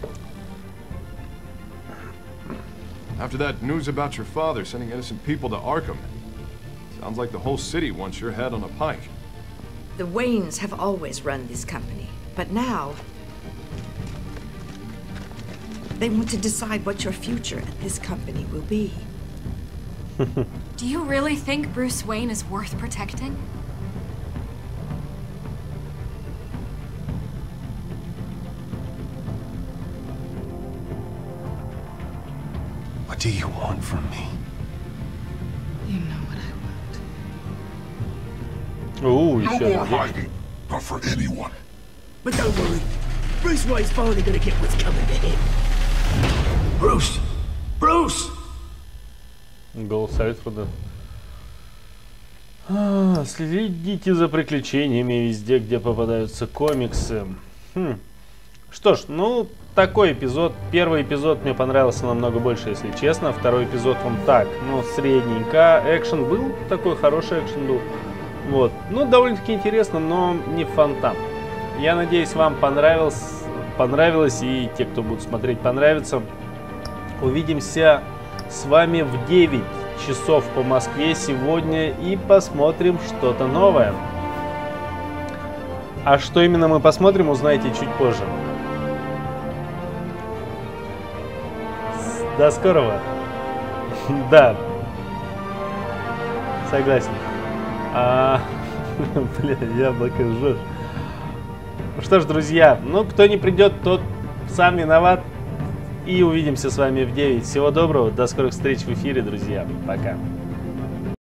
After that news about your father sending innocent people to Arkham, sounds like the whole city wants your head on a pike. The Waynes have always run this company, but now they want to decide what your future at this company will be. Do you really think Bruce Wayne is worth protecting? What do you want from me? You know what I want. Ooh, No еще more hiding, not for anyone. But don't worry, Bruce Wayne's finally gonna get what's coming to him. Bruce! Bruce! Голос Альфреда. Следите за приключениями везде, где попадаются комиксы. Что ж, ну, такой эпизод. Первый эпизод мне понравился намного больше, если честно. Второй эпизод он так, ну, средненько. Экшен был, такой хороший экшен был. Вот. Ну, довольно-таки интересно, но не фонтан. Я надеюсь, вам понравилось, и те, кто будут смотреть, понравится. Увидимся с вами в 9 часов по Москве сегодня и посмотрим что-то новое. А что именно мы посмотрим, узнаете чуть позже. До скорого. Да. Согласен. Блин, яблоко жжешь. Что ж, друзья, ну кто не придет, тот сам виноват. И увидимся с вами в 9. Всего доброго, до скорых встреч в эфире, друзья. Пока.